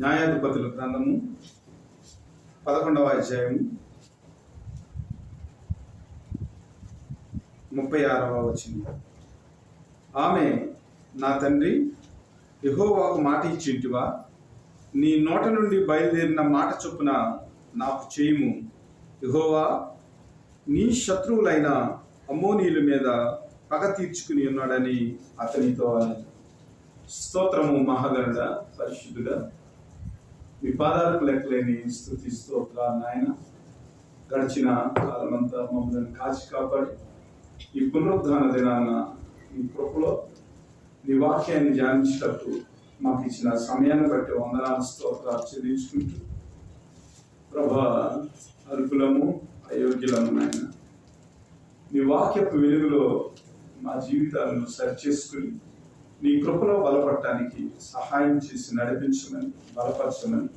న్యాయాధిపతుల గ్రంథము 11వ అధ్యాయం 36వ వచనం. ఆమె, నా తండ్రి యెహోవాకు మాట ఇచ్చింటివా? నీ నోట నుండి బయలుదేరిన మాట చొప్పున నాకు చేయుము. యెహోవా నీ శత్రువులైన అమ్మోనీయుల మీద పగ తీర్చుకుని ఉన్నాడని అతనితో అన్నది. స్తోత్రము. మహాగణుడా, పరిశుద్ధుడా, మీ పాదాలకు లెక్కలేని స్తుతి స్తోత్రాలు నాయన. గడిచిన కాలమంతా మమ్మల్ని కాచి కాపాడి ఈ పునరుద్ధాన దినాన ఈ కృపలో నీ వాక్యాన్ని ధ్యానించేటప్పుడు మాకు ఇచ్చిన సమయాన్ని బట్టి వందనాలు స్తోత్రాలు చెల్లించుకుంటూ, ప్రభా, అల్పులము అయోగ్యులము నాయన, నీ వాక్యపు వెలుగులో మా జీవితాలను సరిచేసుకుని నీ కృపలో బలపడటానికి సహాయం చేసి నడిపించమని, బలపరచమని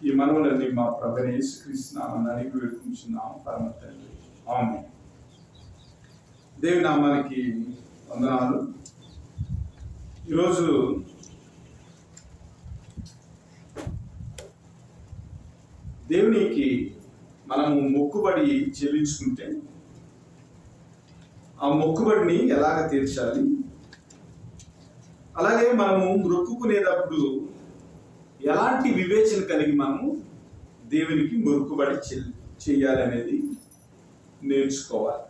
ఈ మనవులన్నీ మా ప్రభువైన యేసుక్రీస్తు నామమున అడిగి వేడుకుంటున్నాము పరమ తండ్రి. ఆమేన్. దేవుని నామానికి వందనాలు. ఈరోజు దేవునికి మనము మొక్కుబడి చెల్లించుకుంటే ఆ మొక్కుబడిని ఎలాగ తీర్చాలి, అలాగే మనము మొక్కుకునేటప్పుడు ఎలాంటి వివేచన కలిగి మనము దేవునికి మొక్కుబడి చేయాలనేది నేర్చుకోవాలి.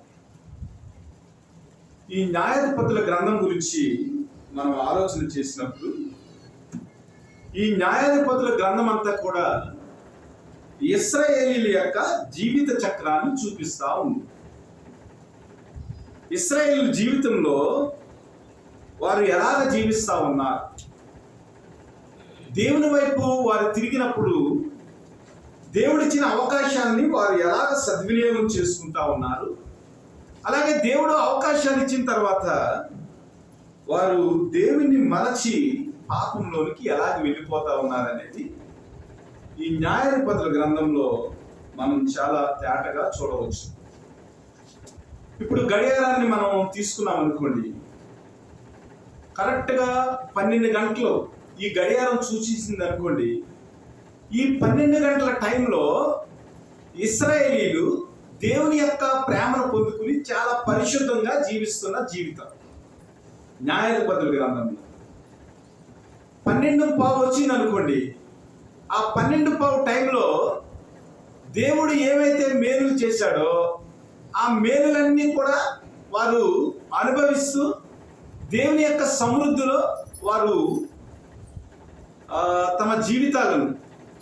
ఈ న్యాయాధిపతుల గ్రంథం గురించి మనం ఆలోచన చేసినప్పుడు ఈ న్యాయాధిపతుల గ్రంథం అంతా కూడా ఇశ్రాయేలీల యొక్క జీవిత చక్రాన్ని చూపిస్తా ఉంది. ఇశ్రాయేలు జీవితంలో వారు ఎలాగ జీవిస్తా ఉన్నారు, దేవుని వైపు వారు తిరిగినప్పుడు దేవుడిచ్చిన అవకాశాన్ని వారు ఎలాగ సద్వినియోగం చేసుకుంటా ఉన్నారు, అలాగే దేవుడు అవకాశాలు ఇచ్చిన తర్వాత వారు దేవుని మరచి పాపంలోనికి ఎలాగ వెళ్ళిపోతా ఉన్నారనేది ఈ న్యాయాధిపతుల గ్రంథంలో మనం చాలా తేటగా చూడవచ్చు. ఇప్పుడు గడియారాన్ని మనం తీసుకున్నాం అనుకోండి, కరెక్ట్గా 12 గంటలు ఈ గడియారం సూచించింది అనుకోండి. ఈ 12 గంటల టైంలో ఇశ్రాయేలీలు దేవుని యొక్క ప్రేమను పొందుకుని చాలా పరిశుద్ధంగా జీవిస్తున్న జీవితం. న్యాయాధిపతుల గ్రంథంలో 12:15 వచ్చింది అనుకోండి. ఆ 12:15 టైంలో దేవుడు ఏవైతే మేలులు చేశాడో ఆ మేలులన్నీ కూడా వారు అనుభవిస్తూ దేవుని యొక్క సమృద్ధిలో వారు తమ జీవితాలను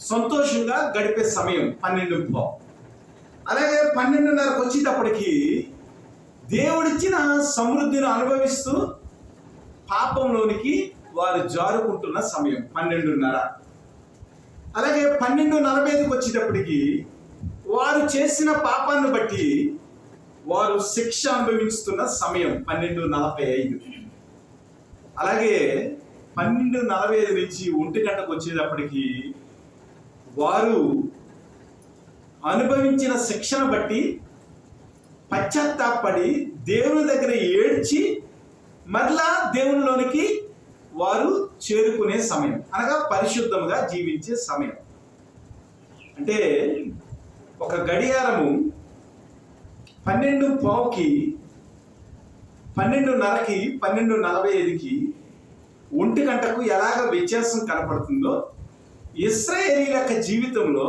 సంతోషంగా గడిపే సమయం 12:15. అలాగే 12:30 వచ్చేటప్పటికి దేవుడిచ్చిన సమృద్ధిని అనుభవిస్తూ పాపంలోనికి వారు జారుకుంటున్న సమయం 12:30. అలాగే 12:45 వచ్చేటప్పటికి వారు చేసిన పాపాన్ని బట్టి వారు శిక్ష అనుభవిస్తున్న సమయం 12:45. అలాగే 12:45 నుంచి 1 గంటకు వచ్చేటప్పటికి వారు అనుభవించిన శిక్షను బట్టి పశ్చాత్తాపడి దేవుని దగ్గర ఏడ్చి మరలా దేవునిలోనికి వారు చేరుకునే సమయం, అనగా పరిశుద్ధంగా జీవించే సమయం. అంటే ఒక గడియారము 12:15కి 12:30కి 12:45కి 1 గంటకు ఎలాగ వ్యత్యాసం కనపడుతుందో ఇశ్రాయేలీల యొక్క జీవితంలో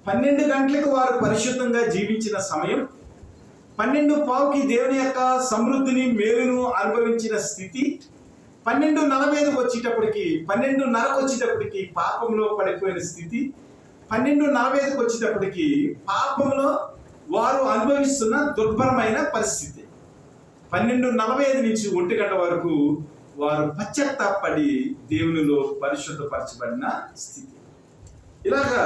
12 గంటలకు వారు పరిశుద్ధంగా జీవించిన సమయం, 12:15కి దేవుని యొక్క సమృద్ధిని మేలును అనుభవించిన స్థితి, 12:45 వచ్చేటప్పటికి 12:30 వచ్చేటప్పటికి పాపంలో పడిపోయిన స్థితి, 12:45 వచ్చేటప్పటికి పాపంలో వారు అనుభవిస్తున్న దుర్భరమైన పరిస్థితి, 12:45 నుంచి 1 గంట వరకు వారు పశ్చాత్తాపడి దేవునిలో పరిశుద్ధపరచబడిన స్థితి. ఇలాగా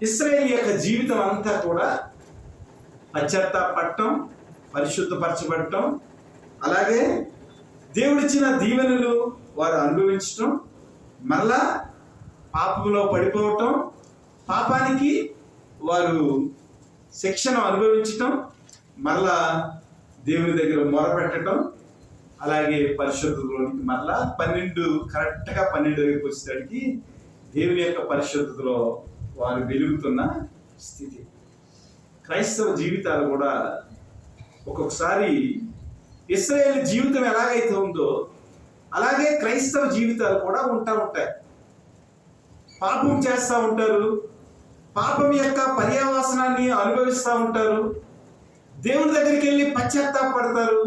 ఇశ్రాయేలు యొక్క జీవితం అంతా కూడా పశ్చాత్తాపడటం, పరిశుద్ధపరచబడటం, అలాగే దేవుడిచ్చిన దీవెనలు వారు అనుభవించటం, మరలా పాపంలో పడిపోవటం, పాపానికి వారు శిక్షను అనుభవించటం, మరలా దేవుని దగ్గర మొరపెట్టడం, అలాగే పరిశుద్ధులోనికి మరలా 12 కరెక్ట్గా 12 దగ్గరికి వచ్చేసరికి దేవుని యొక్క పరిశుద్ధతలో వారు వెలుగుతున్న స్థితి. క్రైస్తవ జీవితాలు కూడా ఒక్కొక్కసారి ఇశ్రాయేలు జీవితం ఎలాగైతే ఉందో అలాగే క్రైస్తవ జీవితాలు కూడా ఉంటాయి. పాపం చేస్తూ ఉంటారు, పాపం యొక్క పర్యవసానాన్ని అనుభవిస్తూ ఉంటారు. దేవుడి దగ్గరికి వెళ్ళి పశ్చాత్తాపడతారు.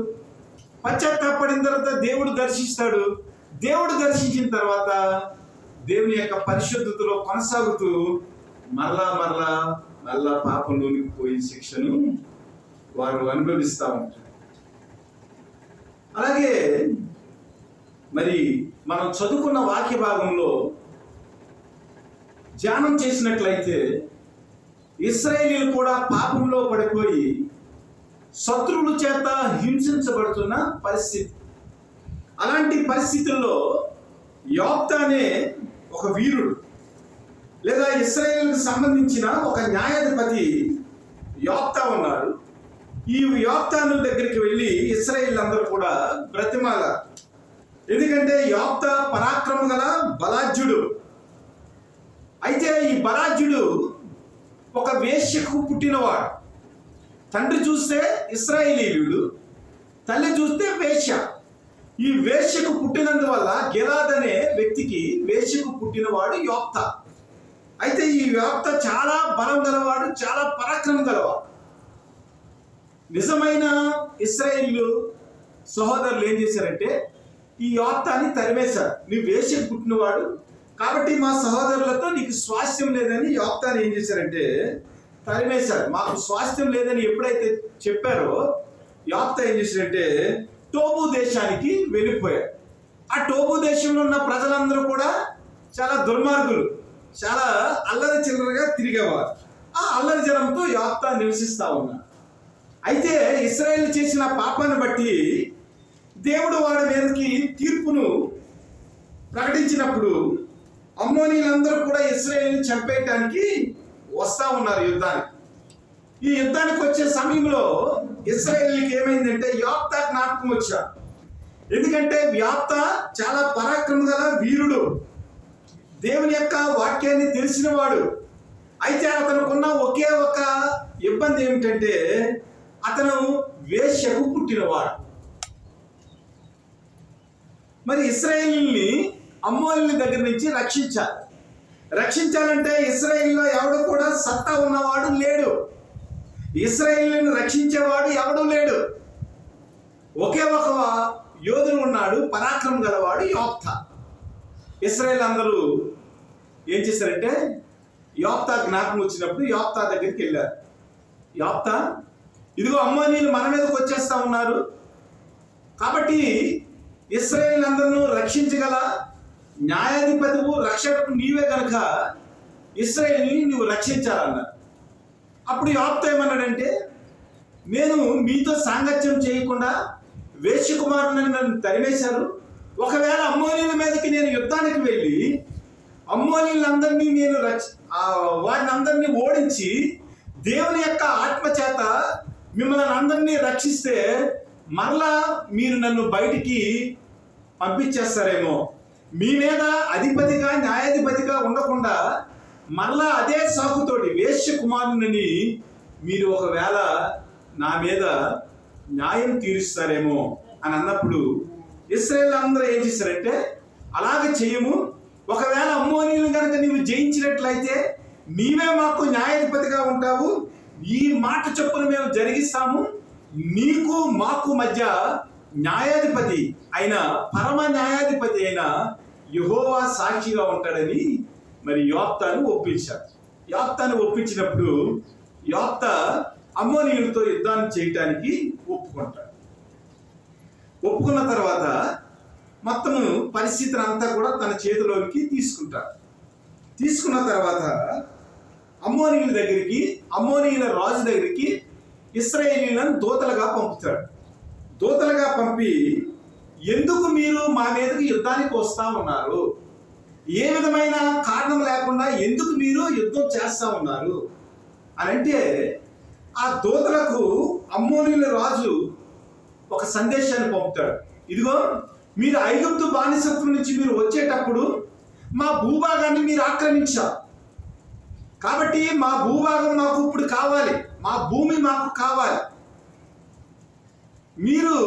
పశ్చాత్తాపడిన తర్వాత దేవుడు దర్శిస్తాడు. దేవుడు దర్శించిన తర్వాత దేవుని యొక్క పరిశుద్ధతలో కొనసాగుతూ మరలా పాపంలోనికి పోయి శిక్షను వారు అనుభవిస్తూ ఉంటారు. అలాగే మరి మనం చదువుకున్న వాక్య భాగంలో ధ్యానం చేసినట్లయితే ఇశ్రాయేలీలు కూడా పాపంలో పడిపోయి శత్రువుల చేత హింసించబడుతున్న పరిస్థితి. అలాంటి పరిస్థితుల్లో యోక్తా అనే ఒక వీరుడు లేదా ఇశ్రాయేలుకు సంబంధించిన ఒక న్యాయాధిపతి యోక్తా ఉన్నాడు. ఈ యోక్తాను దగ్గరికి వెళ్ళి ఇశ్రాయేలు అందరూ కూడా బ్రతిమాలారు. ఎందుకంటే యోక్తా పరాక్రమ గల బలాఢ్యుడు. అయితే ఈ బలాఢ్యుడు ఒక వేశ్యకు పుట్టినవాడు. తండ్రి చూస్తే ఇశ్రాయేలీయుడు, తల్లి చూస్తే వేశ్య. ఈ వేశ్యకు పుట్టినందువల్ల గిలాద్ అనే వ్యక్తికి వేశ్యకు పుట్టినవాడు యోక్తా. అయితే ఈ యోక్తా చాలా బలం గలవాడు, చాలా పరాక్రమం గలవాడు. నిజమైన ఇశ్రాయేలు సహోదరులు ఏం చేశారంటే ఈ యోక్తాని తరిమేశారు. నీ వేశ్యకు పుట్టినవాడు కాబట్టి మా సహోదరులతో నీకు స్వాస్థ్యం లేదని యోక్తాని ఏం చేశారంటే తరిమేశారు. మాకు స్వాస్థ్యం లేదని ఎప్పుడైతే చెప్పారో యోక్తా ఏం చేశారంటే టోబు దేశానికి వెళ్ళిపోయారు. ఆ టోబు దేశంలో ఉన్న ప్రజలందరూ కూడా చాలా దుర్మార్గులు, చాలా అల్లరి చిల్లరగా తిరిగేవారు. ఆ అల్లరి జనంతో యోక్తా నివసిస్తా ఉన్నారు. అయితే ఇశ్రాయేలు చేసిన పాపాన్ని బట్టి దేవుడు వారి మీదకి తీర్పును ప్రకటించినప్పుడు అమ్మోనీలందరూ కూడా ఇశ్రాయేలుని చంపేయటానికి వస్తా ఉన్నారు యుద్ధానికి. ఈ యుద్ధానికి వచ్చే సమయంలో ఇశ్రాయేలుకి ఏమైందంటే యోక్తా జ్ఞాపకం వచ్చాడు. ఎందుకంటే యోక్తా చాలా పరాక్రమ గల వీరుడు, దేవుని యొక్క వాక్యాన్ని తెలిసినవాడు. అయితే అతనుకున్న ఒకే ఒక ఇబ్బంది ఏమిటంటే అతను వేశ్యకు పుట్టినవాడు. మరి ఇశ్రాయేలుని అమ్మోనుల దగ్గర నుంచి రక్షించాలంటే ఇశ్రాయేలులో ఎవడు కూడా సత్తా ఉన్నవాడు లేడు. ఇశ్రాయేలుని రక్షించేవాడు ఎవడు లేడు. ఒకే ఒక యోధుడు ఉన్నాడు, పరాక్రమం గలవాడు యోక్తా. ఇశ్రాయేలు అందరూ ఏం చేశారంటే యోక్తా జ్ఞాపకం వచ్చినప్పుడు యోక్తా దగ్గరికి వెళ్ళారు. యోక్తా, ఇదిగో అమ్మోనీయులు మన మీదకి వచ్చేస్తా ఉన్నారు, కాబట్టి ఇశ్రాయేలు అందరినూ రక్షించగల న్యాయాధిపతివు రక్షకుడు నీవే కనుక ఇశ్రాయేలుని నువ్వు రక్షించాలన్నారు. అప్పుడు యోక్తా ఏమన్నాడంటే నేను మీతో సాంగత్యం చేయకుండా వేశ్యకుమారుని నన్ను తరిమేశారు. ఒకవేళ అమ్మోనీయుల మీదకి నేను యుద్ధానికి వెళ్ళి అమ్మోనీయులందరినీ నేను వారిని అందరినీ ఓడించి దేవుని యొక్క ఆత్మ చేత మిమ్మల్ని అందరినీ రక్షిస్తే మరలా మీరు నన్ను బయటికి పంపించేస్తారేమో, మీ మీద అధిపతిగా న్యాయాధిపతిగా ఉండకుండా మరలా అదే సాకుతోటి వేశ్య కుమారుని మీరు ఒకవేళ నా మీద న్యాయం తీరుస్తారేమో అని అన్నప్పుడు ఇశ్రాయేలు అందరూ ఏం చేశారంటే అలాగే చేయము, ఒకవేళ అమ్మోనీయులు కనుక నీవు జయించినట్లయితే నీవే మాకు న్యాయాధిపతిగా ఉంటావు, ఈ మాట చొప్పున మేము జరిగిస్తాము, నీకు మాకు మధ్య న్యాయాధిపతి అయిన పరమ న్యాయాధిపతి అయిన యెహోవా సాక్షిగా ఉంటాడని మరి యోక్తాను ఒప్పించారు. యోక్తాను ఒప్పించినప్పుడు యోక్తా అమ్మోనీయులతో యుద్ధాన్ని చేయటానికి ఒప్పుకుంటాడు. ఒప్పుకున్న తర్వాత మొత్తము పరిస్థితిని అంతా కూడా తన చేతిలోకి తీసుకుంటాడు. తీసుకున్న తర్వాత అమ్మోనీయుల దగ్గరికి, అమ్మోనీయుల రాజు దగ్గరికి ఇశ్రాయేలీయులను దూతలుగా పంపుతాడు. దూతలుగా పంపి ఎందుకు మీరు మా మీదకి యుద్ధానికి వస్తా ఉన్నారు, ఏ విధమైన కారణం లేకుండా ఎందుకు మీరు యుద్ధం చేస్తా ఉన్నారు అని అంటే ఆ దూతలకు అమ్మోనీయుల రాజు ఒక సందేశాన్ని పంపుతాడు. ఇదిగో మీరు ఐగుప్తు బానిసత్వం నుంచి మీరు వచ్చేటప్పుడు మా భూభాగాన్ని మీరు ఆక్రమించారు. కాబట్టి మా భూభాగం మాకు ఇప్పుడు కావాలి, మా భూమి మాకు కావాలి. మీరు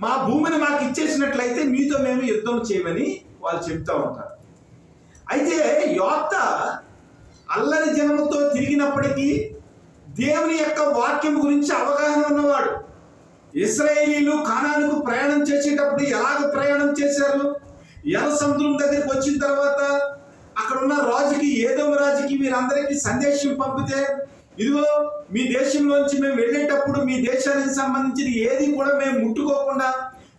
మా భూమిని మాకు ఇచ్చేసినట్లయితే మీతో మేము యుద్ధం చేయమని వాళ్ళు చెప్తా ఉంటారు. అయితే యోఫ్తా అల్లరి జనముతో తిరిగినప్పటికీ దేవుని యొక్క వాక్యం గురించి అవగాహన ఉన్నవాడు. ఇశ్రాయేలీలు కానానుకు ప్రయాణం చేసేటప్పుడు ఎలాగ ప్రయాణం చేశారు, ఎర్ర సముద్రం దగ్గరికి వచ్చిన తర్వాత అక్కడ ఉన్న రాజుకి, ఏదోము రాజుకి వీరందరికీ సందేశం పంపితే, ఇదిగో మీ దేశంలోంచి మేము వెళ్ళేటప్పుడు మీ దేశానికి సంబంధించిన ఏది కూడా మేము ముట్టుకోకుండా,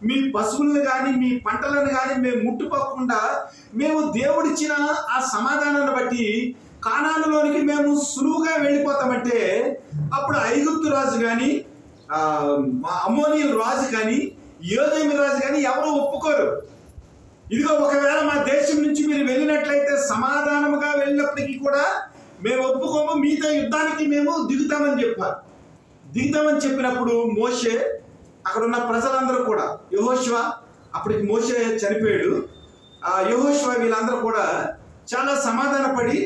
మీ పశువులను కానీ మీ పంటలను కానీ మేము ముట్టుకోకుండా మేము దేవుడిచ్చిన ఆ సమాధానాన్ని బట్టి కానానులోనికి మేము సులువుగా వెళ్ళిపోతామంటే, అప్పుడు ఐగుప్తు రాజు కానీ అమ్మోనీయుల రాజు కానీ యోదేమి రాజు కానీ ఎవరు ఒప్పుకోరు. ఇదిగో ఒకవేళ మా దేశం నుంచి మీరు వెళ్ళినట్లయితే సమాధానముగా వెళ్ళినప్పటికీ కూడా మేము ఒప్పుకోము, మీతో యుద్ధానికి మేము దిగుతామని చెప్పారు. దిగుతామని చెప్పినప్పుడు మోషే, అక్కడ ఉన్న ప్రజలందరూ కూడా, యెహోషువ, అప్పటికి మోషే చనిపోయాడు, యెహోషువ వీళ్ళందరూ కూడా చాలా సమాధానపడి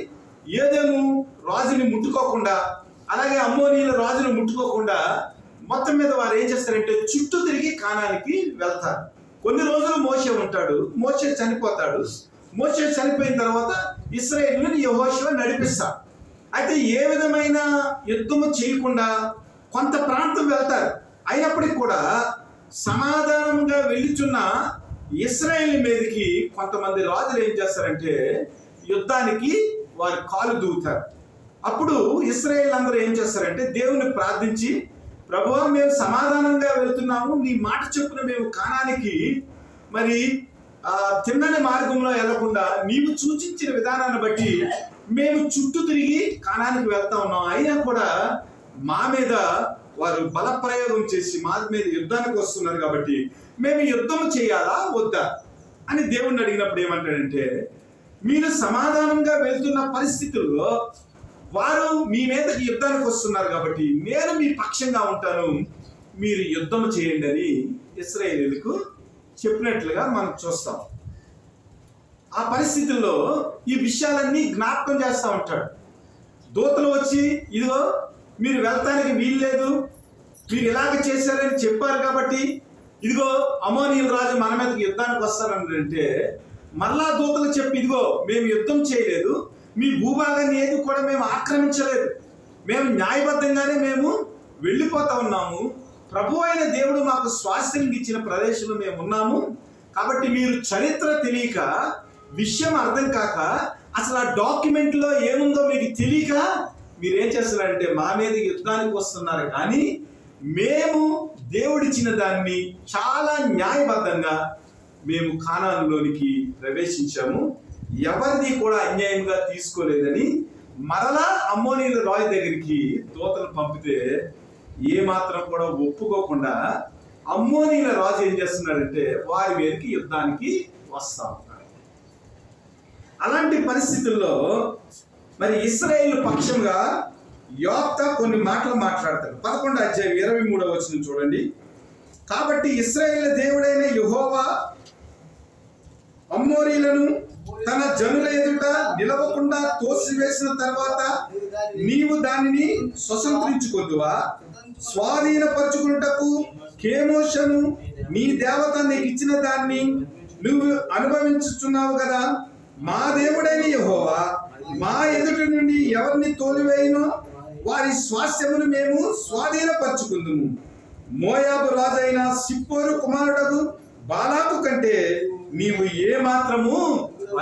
ఏదేము రాజుని ముట్టుకోకుండా, అలాగే అమ్మోనీయుల రాజును ముట్టుకోకుండా మొత్తం మీద వారు ఏం చేస్తారంటే చుట్టూ తిరిగి కానానికి వెళ్తారు. కొన్ని రోజులు మోషే ఉంటాడు, మోషే చనిపోతాడు. మోషే చనిపోయిన తర్వాత ఇశ్రాయేలుని యెహోషువ నడిపిస్తాడు. అయితే ఏ విధమైన యుద్ధము చేయకుండా కొంత ప్రాంతం వెళ్తారు. అయినప్పటికీ కూడా సమాధానంగా వెళ్ళుచున్న ఇశ్రాయేలు మీదకి కొంతమంది రాజులు ఏం చేస్తారంటే యుద్ధానికి వారి కాలు దూకుతారు. అప్పుడు ఇశ్రాయేలు అందరూ ఏం చేస్తారంటే దేవుని ప్రార్థించి, ప్రభువా మేము సమాధానంగా వెళ్తున్నాము, నీ మాట చొప్పున మేము కానానికి మరి తిన్నని మార్గంలో వెళ్లకుండా నీవు సూచించిన విధానాన్ని బట్టి మేము చుట్టూ తిరిగి కానానికి వెళ్తా ఉన్నాం, అయినా కూడా మా మీద వారు బలప్రయోగం చేసి మా మీద యుద్ధానికి వస్తున్నారు, కాబట్టి మేము యుద్ధం చేయాలా వద్దా అని దేవుణ్ణి అడిగినప్పుడు ఏమంటాడంటే, మీరు సమాధానంగా వెళ్తున్న పరిస్థితుల్లో వారు మీ మీదకి యుద్ధానికి వస్తున్నారు కాబట్టి నేను మీ పక్షంగా ఉంటాను, మీరు యుద్ధం చేయండి అని ఇశ్రాయేలీయులకు చెప్పినట్లుగా మనం చూస్తాం. ఆ పరిస్థితుల్లో ఈ విషయాలన్నీ జ్ఞాపకం చేస్తూ ఉంటాడు. దూతలు వచ్చి, ఇదిగో మీరు వెళ్తానికి వీల్లేదు, మీరు ఇలాగ చేశారని చెప్పారు కాబట్టి ఇదిగో అమ్మోనీయుల రాజు మన మీదకి యుద్ధానికి వస్తారని అంటే, మళ్ళా దూతలు చెప్పి, ఇదిగో మేము యుద్ధం చేయలేదు, మీ భూభాగాన్ని ఏది కూడా మేము ఆక్రమించలేదు, మేము న్యాయబద్ధంగానే మేము వెళ్ళిపోతా ఉన్నాము, ప్రభు అయిన దేవుడు మాకు స్వాస్థ్యం ఇచ్చిన ప్రదేశంలో మేము ఉన్నాము, కాబట్టి మీరు చరిత్ర తెలియక, విషయం అర్థం కాక, అసలు ఆ డాక్యుమెంట్లో ఏముందో మీకు తెలియక మీరేం చేస్తున్నారంటే మా మీద యుద్ధానికి వస్తున్నారు, కానీ మేము దేవుడిచ్చిన దాన్ని చాలా న్యాయబద్ధంగా మేము కానానులోనికి ప్రవేశించాము, ఎవరిది కూడా అన్యాయంగా తీసుకోలేదని మరలా అమ్మోనీయుల రాజు దగ్గరికి దూతలు పంపితే ఏ మాత్రం కూడా ఒప్పుకోకుండా అమ్మోనీయుల రాజు ఏం చేస్తున్నాడంటే వారి మీదకి యుద్ధానికి వస్తా ఉంటాడు. అలాంటి పరిస్థితుల్లో మరి ఇశ్రాయేలు పక్షంగా యోఫ్తా కొన్ని మాటలు మాట్లాడతాడు. 11వ అధ్యాయం 23వ వచనం చూడండి. కాబట్టి ఇశ్రాయేలు దేవుడైన యెహోవా అమ్మోరీలను తన జనుల ఎదుట నిలవకుండా తోసివేసిన తర్వాత నీవు దానిని స్వతంత్రించుకొద్దువా? స్వాధీనపరచుకున్నటకు కెమోషను నీ దేవత నీకు ఇచ్చిన దాన్ని నువ్వు అనుభవించుచున్నావు కదా. మా దేవుడైన యెహోవా మా ఎదుట నుండి ఎవరిని తోలివేయనో వారి స్వాస్థ్యమును మేము స్వాధీనపరచుకుందుము. మోయాబు రాజైన సిప్పోరు కుమారుడగు బాలాకు కంటే నీవు ఏ మాత్రము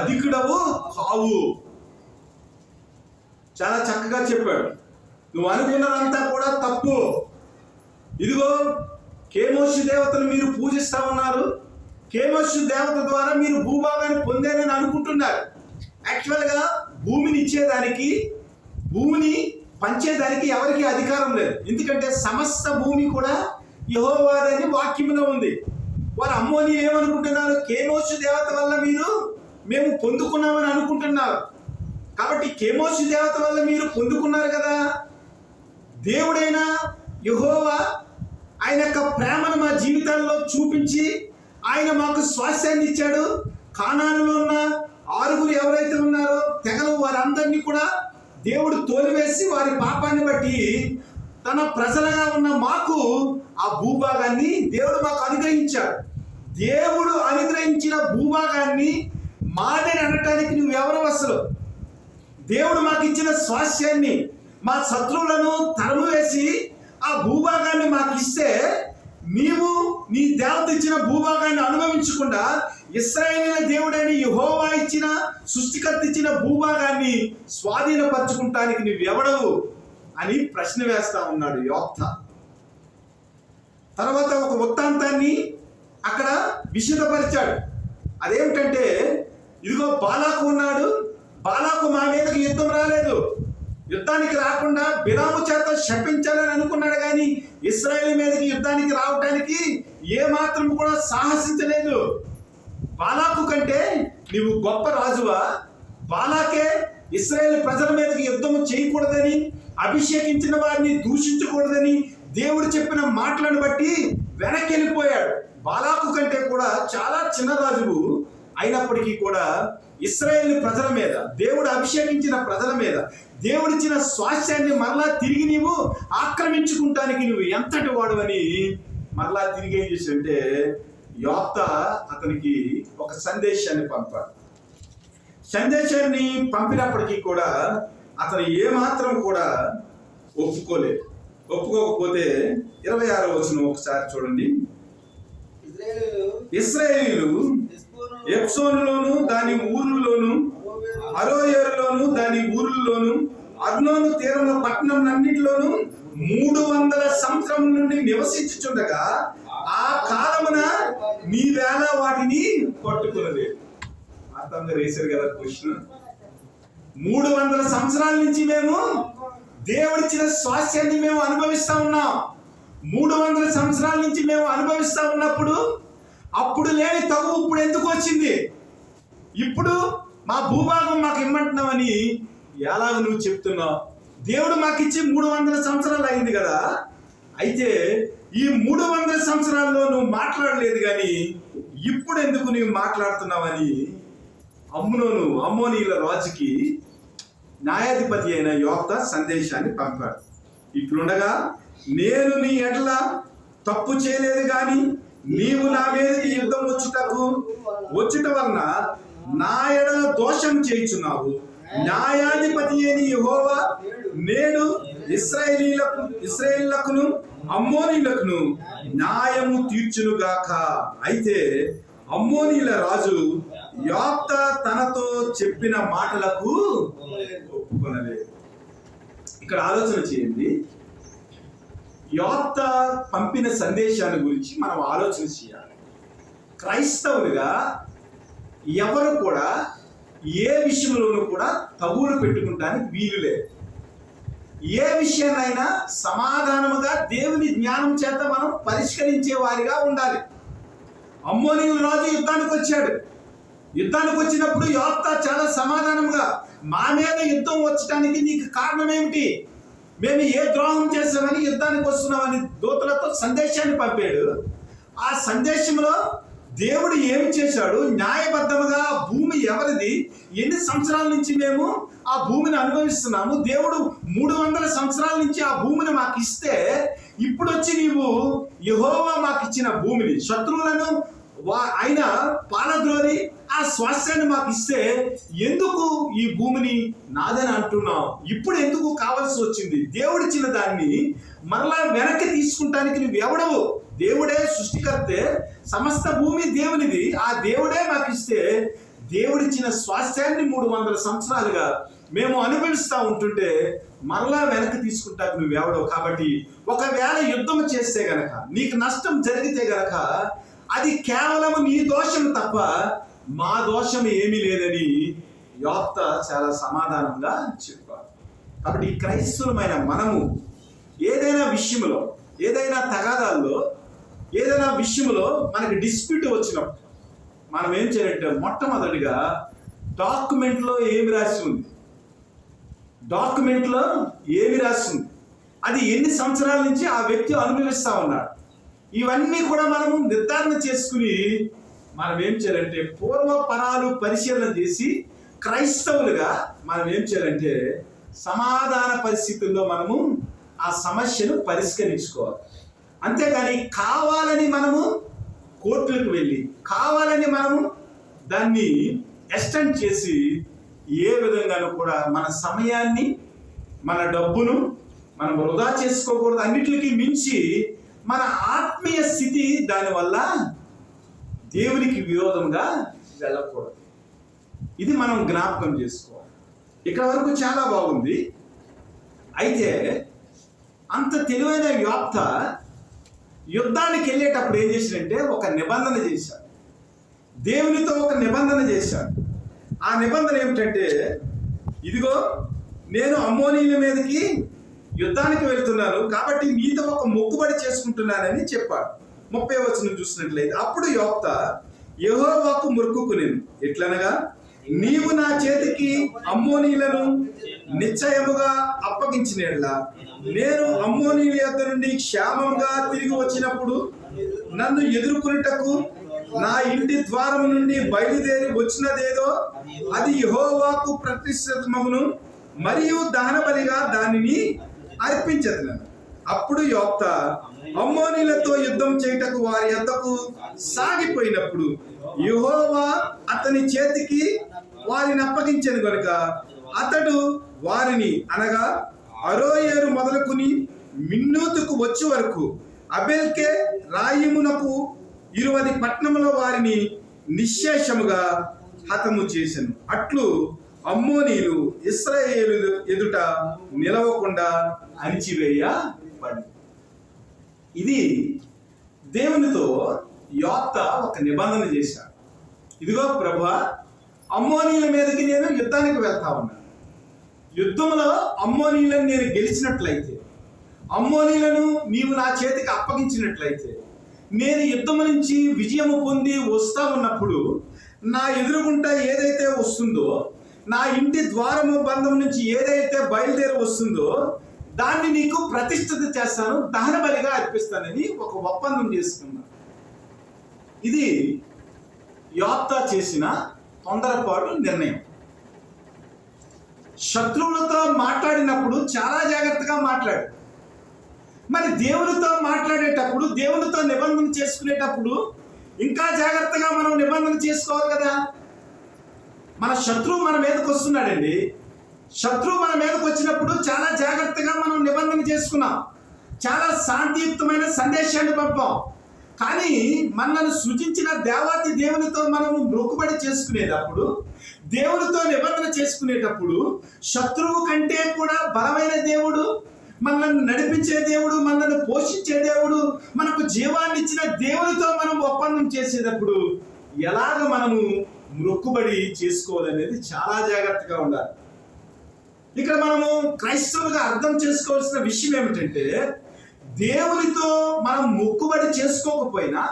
అధికుడవు కావు. చాలా చక్కగా చెప్పాడు. నువ్వు అనుకున్నదంతా కూడా తప్పు. ఇదిగో కెమోషు దేవతను మీరు పూజిస్తా ఉన్నారు, కెమోషు దేవత ద్వారా మీరు భూభాగాన్ని పొందారని అనుకుంటున్నారు. యాక్చువల్గా భూమిని ఇచ్చేదానికి, భూమిని పంచేదానికి ఎవరికి అధికారం లేదు. ఎందుకంటే సమస్త భూమి కూడా యెహోవాదని వాక్యములో ఉంది. వారు అమ్మోనీయులు ఏమనుకుంటున్నారు? కెమోషు దేవత వల్ల మేము పొందుకున్నామని అనుకుంటున్నారు. కాబట్టి కెమోషు దేవత వల్ల మీరు పొందుకున్నారు కదా. దేవుడైన యెహోవా ఆయన యొక్క ప్రేమను మా జీవితాల్లో చూపించి ఆయన మాకు స్వాస్థ్యాన్ని ఇచ్చాడు. కానానులో ఉన్న 6 ఎవరైతే ఉన్నారో తెగలు వారందరినీ కూడా దేవుడు తోలివేసి వారి పాపాన్ని బట్టి తన ప్రజలుగా ఉన్న మాకు ఆ భూభాగాన్ని దేవుడు మాకు అనుగ్రహించాడు. దేవుడు అనుగ్రహించిన భూభాగాన్ని మాదని అనటానికి నువ్వెవరు? అసలు దేవుడు మాకు ఇచ్చిన స్వాస్యాన్ని, మా శత్రువులను తరుము వేసి ఆ భూభాగాన్ని మాకు ఇస్తే నీవు నీ దేవత ఇచ్చిన భూభాగాన్ని అనుభవించకుండా ఇశ్రాయేలీయుల దేవుడైన యెహోవా ఇచ్చిన, సృష్టికర్త ఇచ్చిన భూభాగాన్ని స్వాధీనపరచుకుంటానికి నువ్వెవడవు అని ప్రశ్న వేస్తా ఉన్నాడు యోక్త. తర్వాత ఒక వృత్తాంతాన్ని అక్కడ విశదపరిచాడు. అదేమిటంటే, ఇదిగో బాలాకు ఉన్నాడు, బాలాకు మా మీదకి యుద్ధం రాలేదు, యుద్ధానికి రాకుండా బిలాము చేత శపించాలని అనుకున్నాడు, కానీ ఇశ్రాయేలు మీదకి యుద్ధానికి రావటానికి ఏ మాత్రం కూడా సాహసించలేదు. బాలాకు కంటే నీవు గొప్ప రాజువా? బాలాకే ఇశ్రాయేలు ప్రజల మీదకి యుద్ధం చేయకూడదని, అభిషేకించిన వారిని దూషించకూడదని దేవుడు చెప్పిన మాటలను బట్టి వెనక్కి వెళ్ళిపోయాడు. బాలాకు కంటే కూడా చాలా చిన్న రాజువు అయినప్పటికీ కూడా ఇశ్రాయేలు ప్రజల మీద, దేవుడు అభిషేకించిన ప్రజల మీద దేవుడిచ్చిన స్వాస్యాన్ని మరలా తిరిగి నీవు ఆక్రమించుకుంటానికి నువ్వు ఎంతటి వాడువని మరలా తిరిగి ఏం చేశాడంటే యోక్త అతనికి ఒక సందేశాన్ని పంపాడు. సందేశాన్ని పంపినప్పటికీ కూడా అతను ఏమాత్రం కూడా ఒప్పుకోలేదు. ఒప్పుకోకపోతే 26వ వచనం ఒకసారి చూడండి. ఇశ్రాయేలీయులు ఎప్సోనులోను దాని ఊరుల్లోను, అరోయేరులోను దాని ఊరుల్లోను, అర్నోను తీరంలో పట్టణంలన్నిటిలోను 300 సంవత్సరం నుండి నివసించుచుండగా ఆ కాలమున నీ వేళ వాటిని పట్టుకున్నది. అర్థంగా వేశారు కదా క్వశ్చన్. 300 సంవత్సరాల నుంచి మేము దేవుడిచ్చిన స్వాస్యాన్ని మేము అనుభవిస్తా ఉన్నాం. 300 సంవత్సరాల నుంచి మేము అనుభవిస్తా ఉన్నప్పుడు అప్పుడు లేని తగు ఇప్పుడు ఎందుకు వచ్చింది? ఇప్పుడు మా భూభాగం మాకు ఇమ్మంటున్నావని ఎలాగ నువ్వు చెప్తున్నావు? దేవుడు మాకు ఇచ్చి 300 సంవత్సరాలు అయింది కదా. అయితే ఈ 300 సంవత్సరాల్లో నువ్వు మాట్లాడలేదు, కానీ ఇప్పుడు ఎందుకు నువ్వు మాట్లాడుతున్నావని అమ్మోనీయుల రాజుకి న్యాయాధిపతి అయిన యోక్త సందేశాన్ని పంపాడు. ఇట్లుండగా నేను నీ ఎడల తప్పు చేయలేదు, కానీ నీవు నా మీదకి యుద్ధం వచ్చుట వలన నా ఎడల దోషం చేయుచున్నావు. న్యాయాధిపతి అయిన యెహోవా నేడు ఇశ్రాయేలీయులకును అమ్మోనీయులకును న్యాయము తీర్చునుగాక. అయితే అమ్మోనీయుల రాజు యోక్త తనతో చెప్పిన మాటలకు ఒప్పుకొనలేదు. ఇక్కడ ఆలోచన చేయండి. యోక్త పంపిన సందేశాన్ని గురించి మనం ఆలోచన చేయాలి. క్రైస్తవులుగా ఎవరు కూడా ఏ విషయంలోనూ కూడా తగులు పెట్టుకుంటానికి వీలు లేదు. ఏ విషయాన్నైనా సమాధానముగా దేవుని జ్ఞానం చేత మనం పరిష్కరించే వారిగా ఉండాలి. అమ్మోనీయుల రాజు యుద్ధానికి వచ్చాడు. యుద్ధానికి వచ్చినప్పుడు యోక్త చాలా సమాధానంగా, మా మీద యుద్ధం వచ్చటానికి నీకు కారణం ఏమిటి? మేము ఏ ద్రోహం చేస్తామని యుద్ధానికి వస్తున్నామని దూతలతో సందేశాన్ని పంపాడు. ఆ సందేశంలో దేవుడు ఏమి చేశాడు? న్యాయబద్ధముగా భూమి ఎవరిది, ఎన్ని సంవత్సరాల నుంచి మేము ఆ భూమిని అనుభవిస్తున్నాము, దేవుడు 300 సంవత్సరాల నుంచి ఆ భూమిని మాకు ఇస్తే ఇప్పుడు వచ్చి నీవు యెహోవా మాకు ఇచ్చిన భూమిని శత్రువులను ఆయన పాలద్రోరి ఆ స్వాస్యాన్ని మాకు ఇస్తే ఎందుకు ఈ భూమిని నాదని అంటున్నావు? ఇప్పుడు ఎందుకు కావాల్సి వచ్చింది? దేవుడిచ్చిన దాన్ని మరలా వెనక్కి తీసుకుంటానికి నువ్వు ఎవడవు? దేవుడే సృష్టికర్తే, సమస్త భూమి దేవునిది. ఆ దేవుడే మాకు ఇస్తే దేవుడిచ్చిన స్వాస్యాన్ని 300 సంవత్సరాలుగా మేము అనుభవిస్తూ ఉంటుంటే మరలా వెనక్కి తీసుకుంటాకు నువ్వెవడవు? కాబట్టి ఒకవేళ యుద్ధం చేస్తే గనక, నీకు నష్టం జరిగితే గనక అది కేవలం నీ దోషం తప్ప మా దోషం ఏమీ లేదని యోక్త చాలా సమాధానంగా చెప్పారు. కాబట్టి క్రైస్తవులమైన మనము ఏదైనా విషయంలో, ఏదైనా తగాదాల్లో, ఏదైనా విషయంలో మనకి డిస్ప్యూట్ వచ్చినప్పుడు మనం ఏం చేయాలంటే మొట్టమొదటిగా డాక్యుమెంట్లో ఏమి రాసి ఉంది, డాక్యుమెంట్లో ఏమి రాసి ఉంది, అది ఎన్ని సంవత్సరాల నుంచి ఆ వ్యక్తి అనుభవిస్తా ఉన్నాడు, ఇవన్నీ కూడా మనము నిర్ధారణ చేసుకుని మనం ఏం చేయాలంటే పూర్వపరాలు పరిశీలన చేసి క్రైస్తవులుగా మనం ఏం చేయాలంటే సమాధాన పరిస్థితుల్లో మనము ఆ సమస్యను పరిష్కరించుకోవాలి. అంతేగాని కావాలని మనము కోర్టులకు వెళ్ళి కావాలని మనము దాన్ని ఎక్స్టెండ్ చేసి ఏ విధంగానూ కూడా మన సమయాన్ని మన డబ్బును మనం వృధా చేసుకోకూడదు. అన్నిటికీ మించి మన ఆత్మీయ స్థితి దానివల్ల దేవునికి విరోధంగా వెళ్ళకూడదు. ఇది మనం జ్ఞాపకం చేసుకోవాలి. ఇక్కడ వరకు చాలా బాగుంది. అయితే అంత తెలివైన యోప్త యుద్ధానికి వెళ్ళేటప్పుడు ఏం చేశాడంటే ఒక నిబంధన చేశాడు. దేవునితో ఒక నిబంధన చేశాడు. ఆ నిబంధన ఏమిటంటే, ఇదిగో నేను అమ్మోనీయుల మీదకి యుద్ధానికి వెళ్తున్నాను కాబట్టి మీతో ఒక మొక్కుబడి చేసుకుంటున్నానని చెప్పాడు. 30వ వచనం చూసినట్లయితే, అప్పుడు యోప్త యెహోవాకు మొక్కుకొనెను. ఎట్లనగా, నీవు నా చేతికి అమ్మోనీయులను నిశ్చయముగా అప్పగించిన యెడల నేను అమ్మోనీయుల యొద్ద నుండి క్షేమంగా తిరిగి వచ్చినప్పుడు నన్ను ఎదుర్కొనుటకు నా ఇంటి ద్వారము నుండి బయలుదేరి వచ్చినదేదో అది యెహోవాకు ప్రతిష్ఠితమగును, మరియు దహన బలిగా దానిని అర్పించదు. అప్పుడు యోప్త అమ్మోనీయులతో యుద్ధం చేయుటకు వారి యొద్దకు సాగిపోయినప్పుడు యెహోవా అతని చేతికి వారిని అప్పగించెను గనుక అతడు వారిని అనగా అరోయేరు మొదలుకుని మిన్నూతుకు వచ్చే వరకు అబెల్కే రాయిమునకు 20 పట్టణముల వారిని నిశ్శేషముగా హతము చేసెను. అట్లు అమ్మోనీయులు ఇశ్రాయేలు ఎదుట నిలవకుండా అణిచివేయబడి. ఇది దేవునితో యోప్త ఒక నిబంధన చేశాడు. ఇదిగో ప్రభువా, అమ్మోనీయుల మీదకి నేను యుద్ధానికి వెళ్తా ఉన్నాను. యుద్ధంలో అమ్మోనీయులను నేను గెలిచినట్లయితే, అమ్మోనీయులను నీవు నా చేతికి అప్పగించినట్లయితే, నేను యుద్ధము నుంచి విజయము పొంది వస్తా ఉన్నప్పుడు నా ఎదురుగుంటా ఏదైతే వస్తుందో, నా ఇంటి ద్వారము బంధం నుంచి ఏదైతే బయలుదేరి వస్తుందో దాన్ని నీకు ప్రతిష్ఠిత చేస్తాను, దహన బలిగా అర్పిస్తానని ఒక ఒప్పందం చేసుకున్నాను. ఇది యోప్త చేసిన తొందరపాటు నిర్ణయం. శత్రువులతో మాట్లాడినప్పుడు చాలా జాగ్రత్తగా మాట్లాడు. మరి దేవునితో మాట్లాడేటప్పుడు, దేవునితో నిబంధన చేసుకునేటప్పుడు ఇంకా జాగ్రత్తగా మనం నిబంధన చేసుకోవాలి కదా. మన శత్రువు మన మీదకి వస్తున్నాడండి. శత్రువు మన మీదకి వచ్చినప్పుడు చాలా జాగ్రత్తగా మనం నిబంధన చేసుకున్నాం, చాలా శాంతియుక్తమైన సందేశాన్ని పంపాం. కానీ మనల్ని సృజించిన దేవాతి దేవునితో మనము మొక్కుబడి చేసుకునేటప్పుడు, దేవునితో నిబంధన చేసుకునేటప్పుడు శత్రువు కంటే కూడా బలమైన దేవుడు, మనల్ని నడిపించే దేవుడు, మనల్ని పోషించే దేవుడు, మనకు జీవాన్ని ఇచ్చిన దేవునితో మనం ఒప్పందం చేసేటప్పుడు ఎలాగ మనము మొక్కుబడి చేసుకోవాలనేది చాలా జాగ్రత్తగా ఉండాలి. ఇక్కడ మనము క్రైస్తవులుగా అర్థం చేసుకోవాల్సిన విషయం ఏమిటంటే, దేవునితో మనం మొక్కుబడి చేసుకోకపోయినా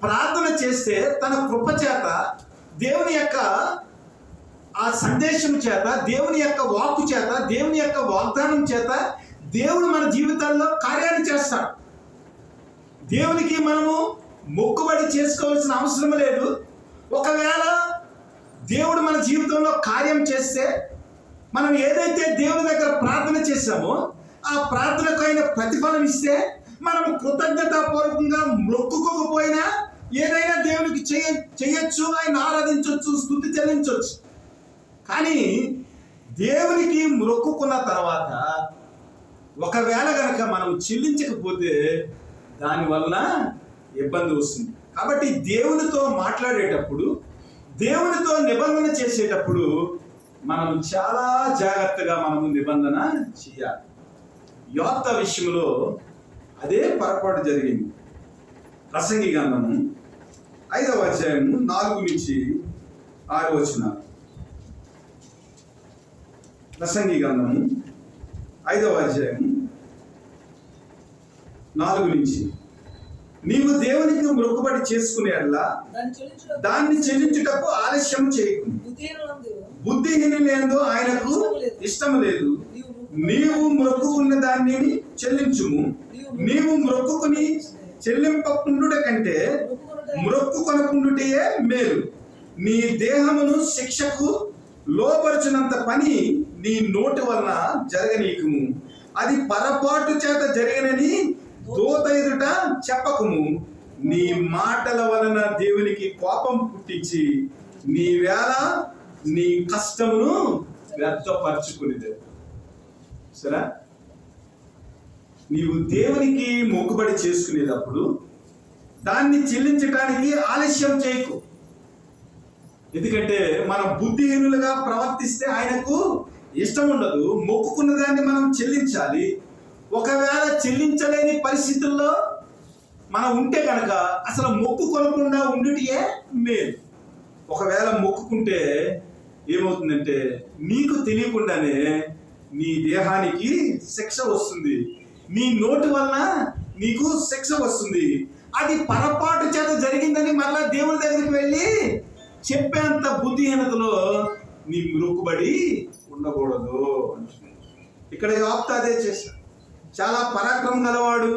ప్రార్థన చేస్తే తన కృప చేత, దేవుని యొక్క ఆ సందేశం చేత, దేవుని యొక్క వాక్కు చేత, దేవుని యొక్క వాగ్దానం చేత దేవుడు మన జీవితాల్లో కార్యాన్ని చేస్తాడు. దేవునికి మనము మొక్కుబడి చేసుకోవాల్సిన అవసరం లేదు. ఒకవేళ దేవుడు మన జీవితంలో కార్యం చేస్తే, మనం ఏదైతే దేవుని దగ్గర ప్రార్థన చేశామో ఆ ప్రార్థనకు ఆయన ప్రతిఫలం ఇస్తే, మనం కృతజ్ఞతాపూర్వకంగా మొక్కుకోకపోయినా ఏదైనా దేవునికి చేయొచ్చు, ఆయన ఆరాధించవచ్చు, స్తుతి చెల్లించవచ్చు. కానీ దేవునికి మొక్కుకున్న తర్వాత ఒకవేళ కనుక మనం చెల్లించకపోతే దానివల్ల ఇబ్బంది వస్తుంది. కాబట్టి దేవునితో మాట్లాడేటప్పుడు, దేవునితో నిబంధన చేసేటప్పుడు మనం చాలా జాగ్రత్తగా మనము నిబంధన చేయాలి. యోప్త విషయంలో అదే పొరపాటు జరిగింది. ప్రసంగి గ్రంథము 5వ అధ్యాయము 4 నుంచి 6 వచనాలు. ప్రసంగి గ్రంథము 5వ అధ్యాయము 4 నుంచి, నీవు దేవునికి మొక్కుబడి చేసుకునేలా దాన్ని చెల్లించుటకు ఆలస్యం చేయకు. బుద్ధిహీనులందు ఆయనకు ఇష్టం లేదు. నీవు మొక్కుకున్న దాన్ని చెల్లించుము. నీవు మొక్కుకుని చెల్లింపకుండుట కంటే మ్రొక్కుకొనకుండుటయే మేలు. నీ దేహమును శిక్షకు లోపరుచునంత పని నీ నోటి వలన జరగనీకుము. అది పొరపాటు చేత జరిగినని దూత ఎదుట చెప్పకుము. నీ మాటల వలన దేవునికి కోపం పుట్టించి నీ వేళ నీ కష్టమును వ్యర్థపరచుకునేది. సరే, నీవు దేవునికి మొక్కుబడి చేసుకునేటప్పుడు దాన్ని చెల్లించడానికి ఆలస్యం చేయకు. ఎందుకంటే మనం బుద్ధిహీనులుగా ప్రవర్తిస్తే ఆయనకు ఇష్టం ఉండదు. మొక్కుకున్న దాన్ని మనం చెల్లించాలి. ఒకవేళ చెల్లించలేని పరిస్థితుల్లో మనం ఉంటే కనుక అసలు మొక్కుకొనకుండా ఉండుటయే మేలు. ఒకవేళ మొక్కుకుంటే ఏమవుతుందంటే నీకు తెలియకుండానే నీ దేహానికి శిక్ష వస్తుంది, నీ నోటి వలన నీకు శిక్ష వస్తుంది. అది పొరపాటు చేత జరిగిందని మళ్ళా దేవుడి దగ్గరికి వెళ్ళి చెప్పేంత బుద్ధిహీనతలో నీ మొక్కుబడి ఉండకూడదు. ఇక్కడ యోబు అదే చేశాడు. చాలా పరాక్రమం గలవాడు,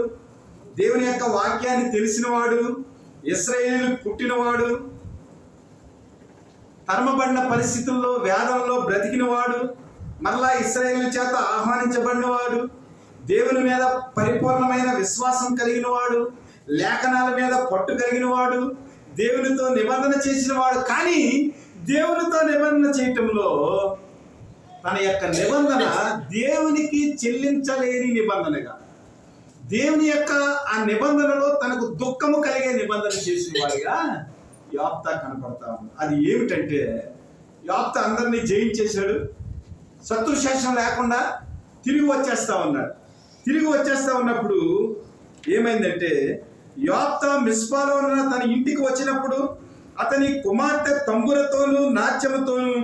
దేవుని యొక్క వాక్యాన్ని తెలిసినవాడు, ఇశ్రాయేలు పుట్టినవాడు, తరమబడిన పరిస్థితుల్లో వేదంలో బ్రతికినవాడు, మరలా ఇశ్రాయేలు చేత ఆహ్వానించబడినవాడు, దేవుని మీద పరిపూర్ణమైన విశ్వాసం కలిగిన వాడు, లేఖనాల మీద పట్టు కలిగిన వాడు, దేవునితో నిబంధన చేసిన వాడు. కానీ దేవునితో నిబంధన చేయటంలో తన యొక్క నిబంధన దేవునికి చెల్లించలేని నిబంధనగా, దేవుని యొక్క ఆ నిబంధనలో తనకు దుఃఖము కలిగే నిబంధన చేసిన వాడిగా యోబు కనపడతా ఉంది. అది ఏమిటంటే, యోబు అందరినీ జయించేశాడు, శత్రుశేషం లేకుండా తిరిగి వచ్చేస్తా ఉన్నాడు. తిరిగి వచ్చేస్తా ఉన్నప్పుడు ఏమైందంటే, యోబు మిస్పాలో ఉన్న తన ఇంటికి వచ్చినప్పుడు అతని కుమార్తె తంబురతోనూ నాట్యముతోనూ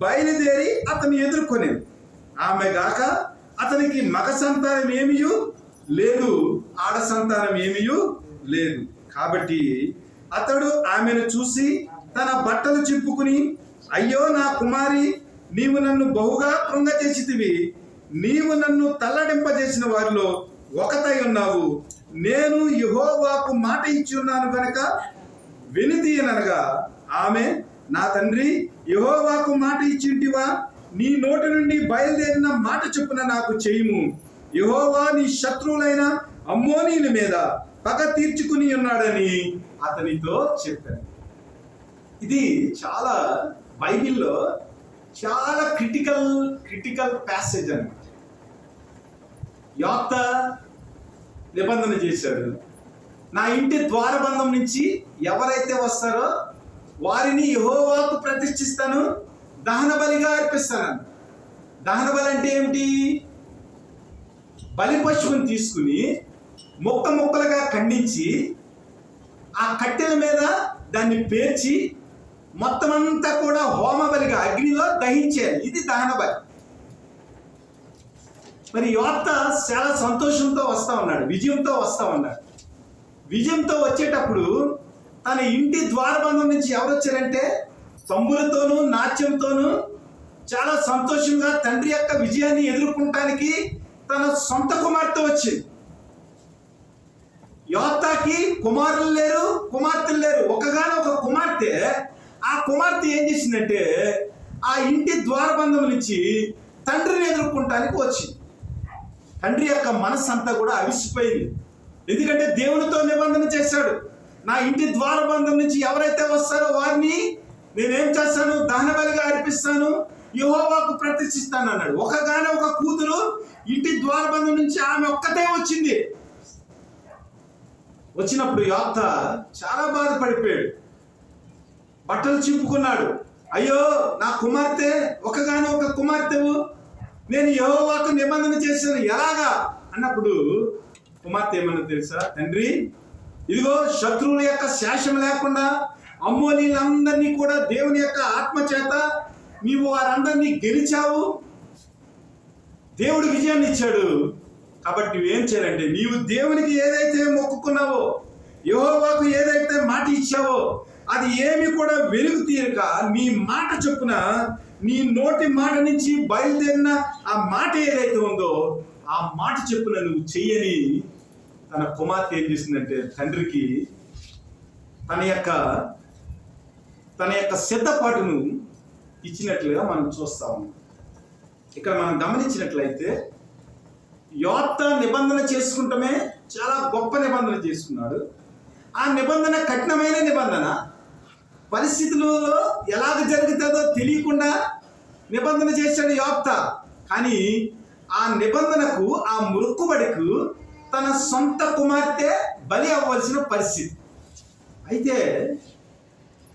బయలుదేరి అతన్ని ఎదుర్కొనేది. ఆమె గాక అతనికి మగ సంతానం ఏమీయూ లేదు, ఆడ సంతానం ఏమీయూ లేదు. కాబట్టి అతడు ఆమెను చూసి తన బట్టలు చింపుకుని, అయ్యో నా కుమారి, నీవు నన్ను బహుగా కృంగచేసితివి. నీవు నన్ను తల్లడింపజేసిన వారిలో ఒకతై ఉన్నావు. నేను యెహోవాకు మాట ఇచ్చి ఉన్నాను కనుక వినితీయనగా, ఆమె, నా తండ్రి, యెహోవాకు మాట ఇచ్చింటివా? నీ నోటి నుండి బయలుదేరిన మాట చొప్పున నాకు చేయుము. యెహోవా నీ శత్రువులైన అమ్మోనీయుల మీద పగ తీర్చుకుని ఉన్నాడని అతనితో చెప్పాను. ఇది చాలా బైబిల్లో చాలా క్రిటికల్ ప్యాసేజ్ అన్నమాట. యోబు నిబంధన చేశాడు, నా ఇంటి ద్వారబంధం నుంచి ఎవరైతే వస్తారో వారిని యెహోవాకు ప్రతిష్ఠిస్తాను, దహన బలిగా అర్పిస్తాను. దహన బలి అంటే ఏమిటి? బలి పశువుని తీసుకుని ముక్కలుగా ఖండించి ఆ కట్టెల మీద దాన్ని పేర్చి మొత్తం అంతా కూడా హోమ బలిగా అగ్నిలో దహించేయాలి. ఇది దహన బలి. మరి యోబు చాలా సంతోషంతో వస్తా ఉన్నాడు, విజయంతో వస్తా ఉన్నాడు. విజయంతో వచ్చేటప్పుడు తన ఇంటి ద్వారబంధం నుంచి ఎవరు వచ్చారంటే తంబులతోనూ నాట్యంతోనూ చాలా సంతోషంగా తండ్రి యొక్క విజయాన్ని ఎదుర్కొనడానికి తన సొంత కుమార్తె వచ్చింది. యోబుకి కుమారులు లేరు, కుమార్తెలు లేరు, ఒక కుమార్తె. ఆ కుమార్తె ఏం చేసిందంటే ఆ ఇంటి ద్వారబంధం నుంచి తండ్రిని ఎదుర్కొనడానికి వచ్చింది. తండ్రి యొక్క మనస్సు అంతా కూడా అవిసిపోయింది. ఎందుకంటే దేవునితో నిబంధన చేశాడు, నా ఇంటి ద్వారబంధం నుంచి ఎవరైతే వస్తారో వారిని నేనేం చేస్తాను, దహన బలిగా అర్పిస్తాను, యెహోవాకు ప్రతిష్ఠిస్తాను అన్నాడు. ఒక కూతురు ఇంటి ద్వారబంధం నుంచి ఆమె ఒక్కతే వచ్చింది. వచ్చినప్పుడు యోబు చాలా బాధపడిపోయాడు, బట్టలు చింపుకున్నాడు. అయ్యో నా కుమార్తె, ఒక కుమార్తెవు, నేను యెహోవాకు నిబంధన చేశాను, ఎలాగా అన్నప్పుడు కుమార్తె ఏమన్నా తెలుసా? తండ్రి, ఇదిగో శత్రువుల యొక్క శేషం లేకుండా అమ్మోనీలందరినీ కూడా దేవుని యొక్క ఆత్మ చేత నీవు వారందరినీ గెలిచావు, దేవుడు విజయాన్ని ఇచ్చాడు. కాబట్టి నువ్వేం చేయాలంటే, నీవు దేవునికి ఏదైతే మొక్కుకున్నావో, యెహోవాకు ఏదైతే మాట ఇచ్చావో అది ఏమి కూడా వెలుగు తీరక నీ మాట చొప్పున, నీ నోటి మాట నుంచి బయలుదేరిన ఆ మాట ఏదైతే ఉందో ఆ మాట చొప్పున నువ్వు చెయ్యని తన కుమార్తె ఏం చేసిందంటే తండ్రికి తన యొక్క సిద్ధపాటును ఇచ్చినట్లుగా మనం చూస్తాము. ఇక్కడ మనం గమనించినట్లయితే యోప్తా నిబంధన చేసుకుంటమే చాలా గొప్ప నిబంధన చేసుకున్నాడు. ఆ నిబంధన కఠినమైన నిబంధన, పరిస్థితులలో ఎలాగ జరుగుతుందో తెలియకుండా నిబంధన చేశాడు యోప్తా. కానీ ఆ నిబంధనకు, ఆ మొక్కుబడికు తన సొంత కుమార్తె బలి అవ్వాల్సిన పరిస్థితి. అయితే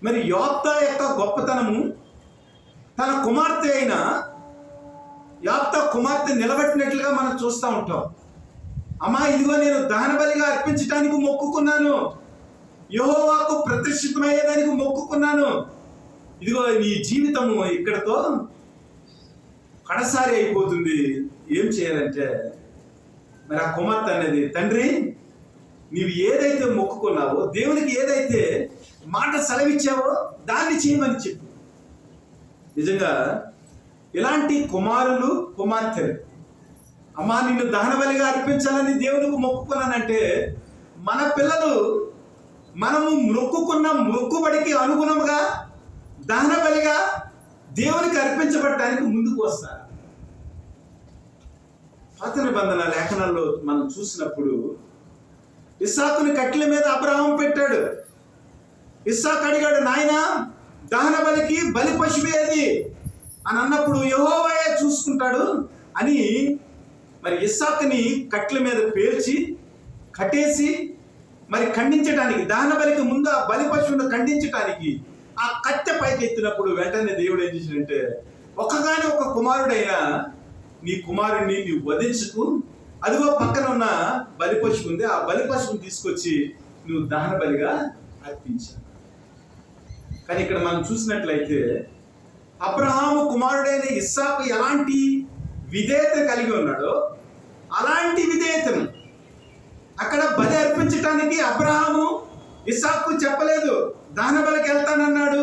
మరి యోప్తా యొక్క గొప్పతనము, తన కుమార్తె అయిన యోప్తా కుమార్తె నిలబెట్టినట్లుగా మనం చూస్తూ ఉంటాం. అమ్మా, ఇదిగో నేను దహన బలిగా అర్పించడానికి మొక్కుకున్నాను, యెహోవాకు ప్రతిష్ఠితమయ్యేదానికి మొక్కుకున్నాను, ఇదిగో నీ జీవితము ఇక్కడతో కడసారి అయిపోతుంది. ఏం చేయాలంటే మరి ఆ కుమార్తె అనేది, తండ్రి నీవు ఏదైతే మొక్కుకున్నావో, దేవునికి ఏదైతే మాట సెలవిచ్చావో దాన్ని చేయమని చెప్పు. నిజంగా ఇలాంటి కుమారులు, కుమార్తెలు, అమ్మా నిన్ను దహన బలిగా అర్పించాలని దేవునికి మొక్కుకున్నానంటే మన పిల్లలు మనము మొక్కుకున్న మొక్కుబడికి అనుగుణముగా దహన బలిగా దేవునికి అర్పించబడటానికి ముందుకు వస్తారు. పాత నిబంధన లేఖనాల్లో మనం చూసినప్పుడు ఇస్సాకుని కట్టెల మీద అబ్రహాం పెట్టాడు. ఇస్సాకు అడిగాడు, నాయన దహన బలికి బలి పశువు ఏది అని అన్నప్పుడు యెహోవాయే చూసుకుంటాడు అని మరి ఇస్సాకుని కట్టెల మీద పేర్చి కట్టేసి మరి ఖండించడానికి, దహన బలికి ముందు ఆ బలి పశువును ఖండించడానికి ఆ కట్టె పైకి ఎత్తినప్పుడు వెంటనే దేవుడు ఏం చేశాడంటే, ఒక్కగానే ఒక కుమారుడైన నీ కుమారుడిని నీవు వధించుకు, అదిగో పక్కన ఉన్న బలి పశువు ఉంది, ఆ బలి పశువుని తీసుకొచ్చి నువ్వు దహన బలిగా అర్పించావు. కానీ ఇక్కడ మనం చూసినట్లయితే అబ్రహాము కుమారుడైన ఇస్సాకు ఎలాంటి విధేయత కలిగి ఉన్నాడో అలాంటి విధేయతను అక్కడ బలి అర్పించడానికి అబ్రహాము ఇస్సాకు చెప్పలేదు. దహన బలికి వెళ్తానన్నాడు,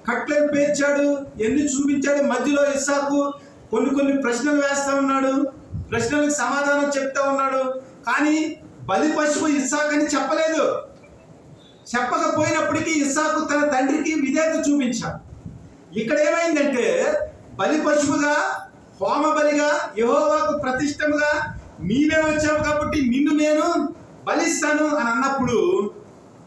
కట్లను పేర్చాడు, ఎన్ని చూపించాడు. మధ్యలో ఇస్సాకు కొన్ని ప్రశ్నలు వేస్తా ఉన్నాడు, ప్రశ్నలకు సమాధానం చెప్తా ఉన్నాడు. కానీ బలి పశువు ఇస్సాకు అని చెప్పలేదు. చెప్పకపోయినప్పటికీ ఇస్సాకు తన తండ్రికి విధేయత చూపించాడు. ఇక్కడ ఏమైందంటే బలి పశువుగా, హోమ బలిగా, యెహోవాకు ప్రతిష్టముగా నీవే వచ్చావు కాబట్టి నిన్ను నేను బలిస్తాను అని అన్నప్పుడు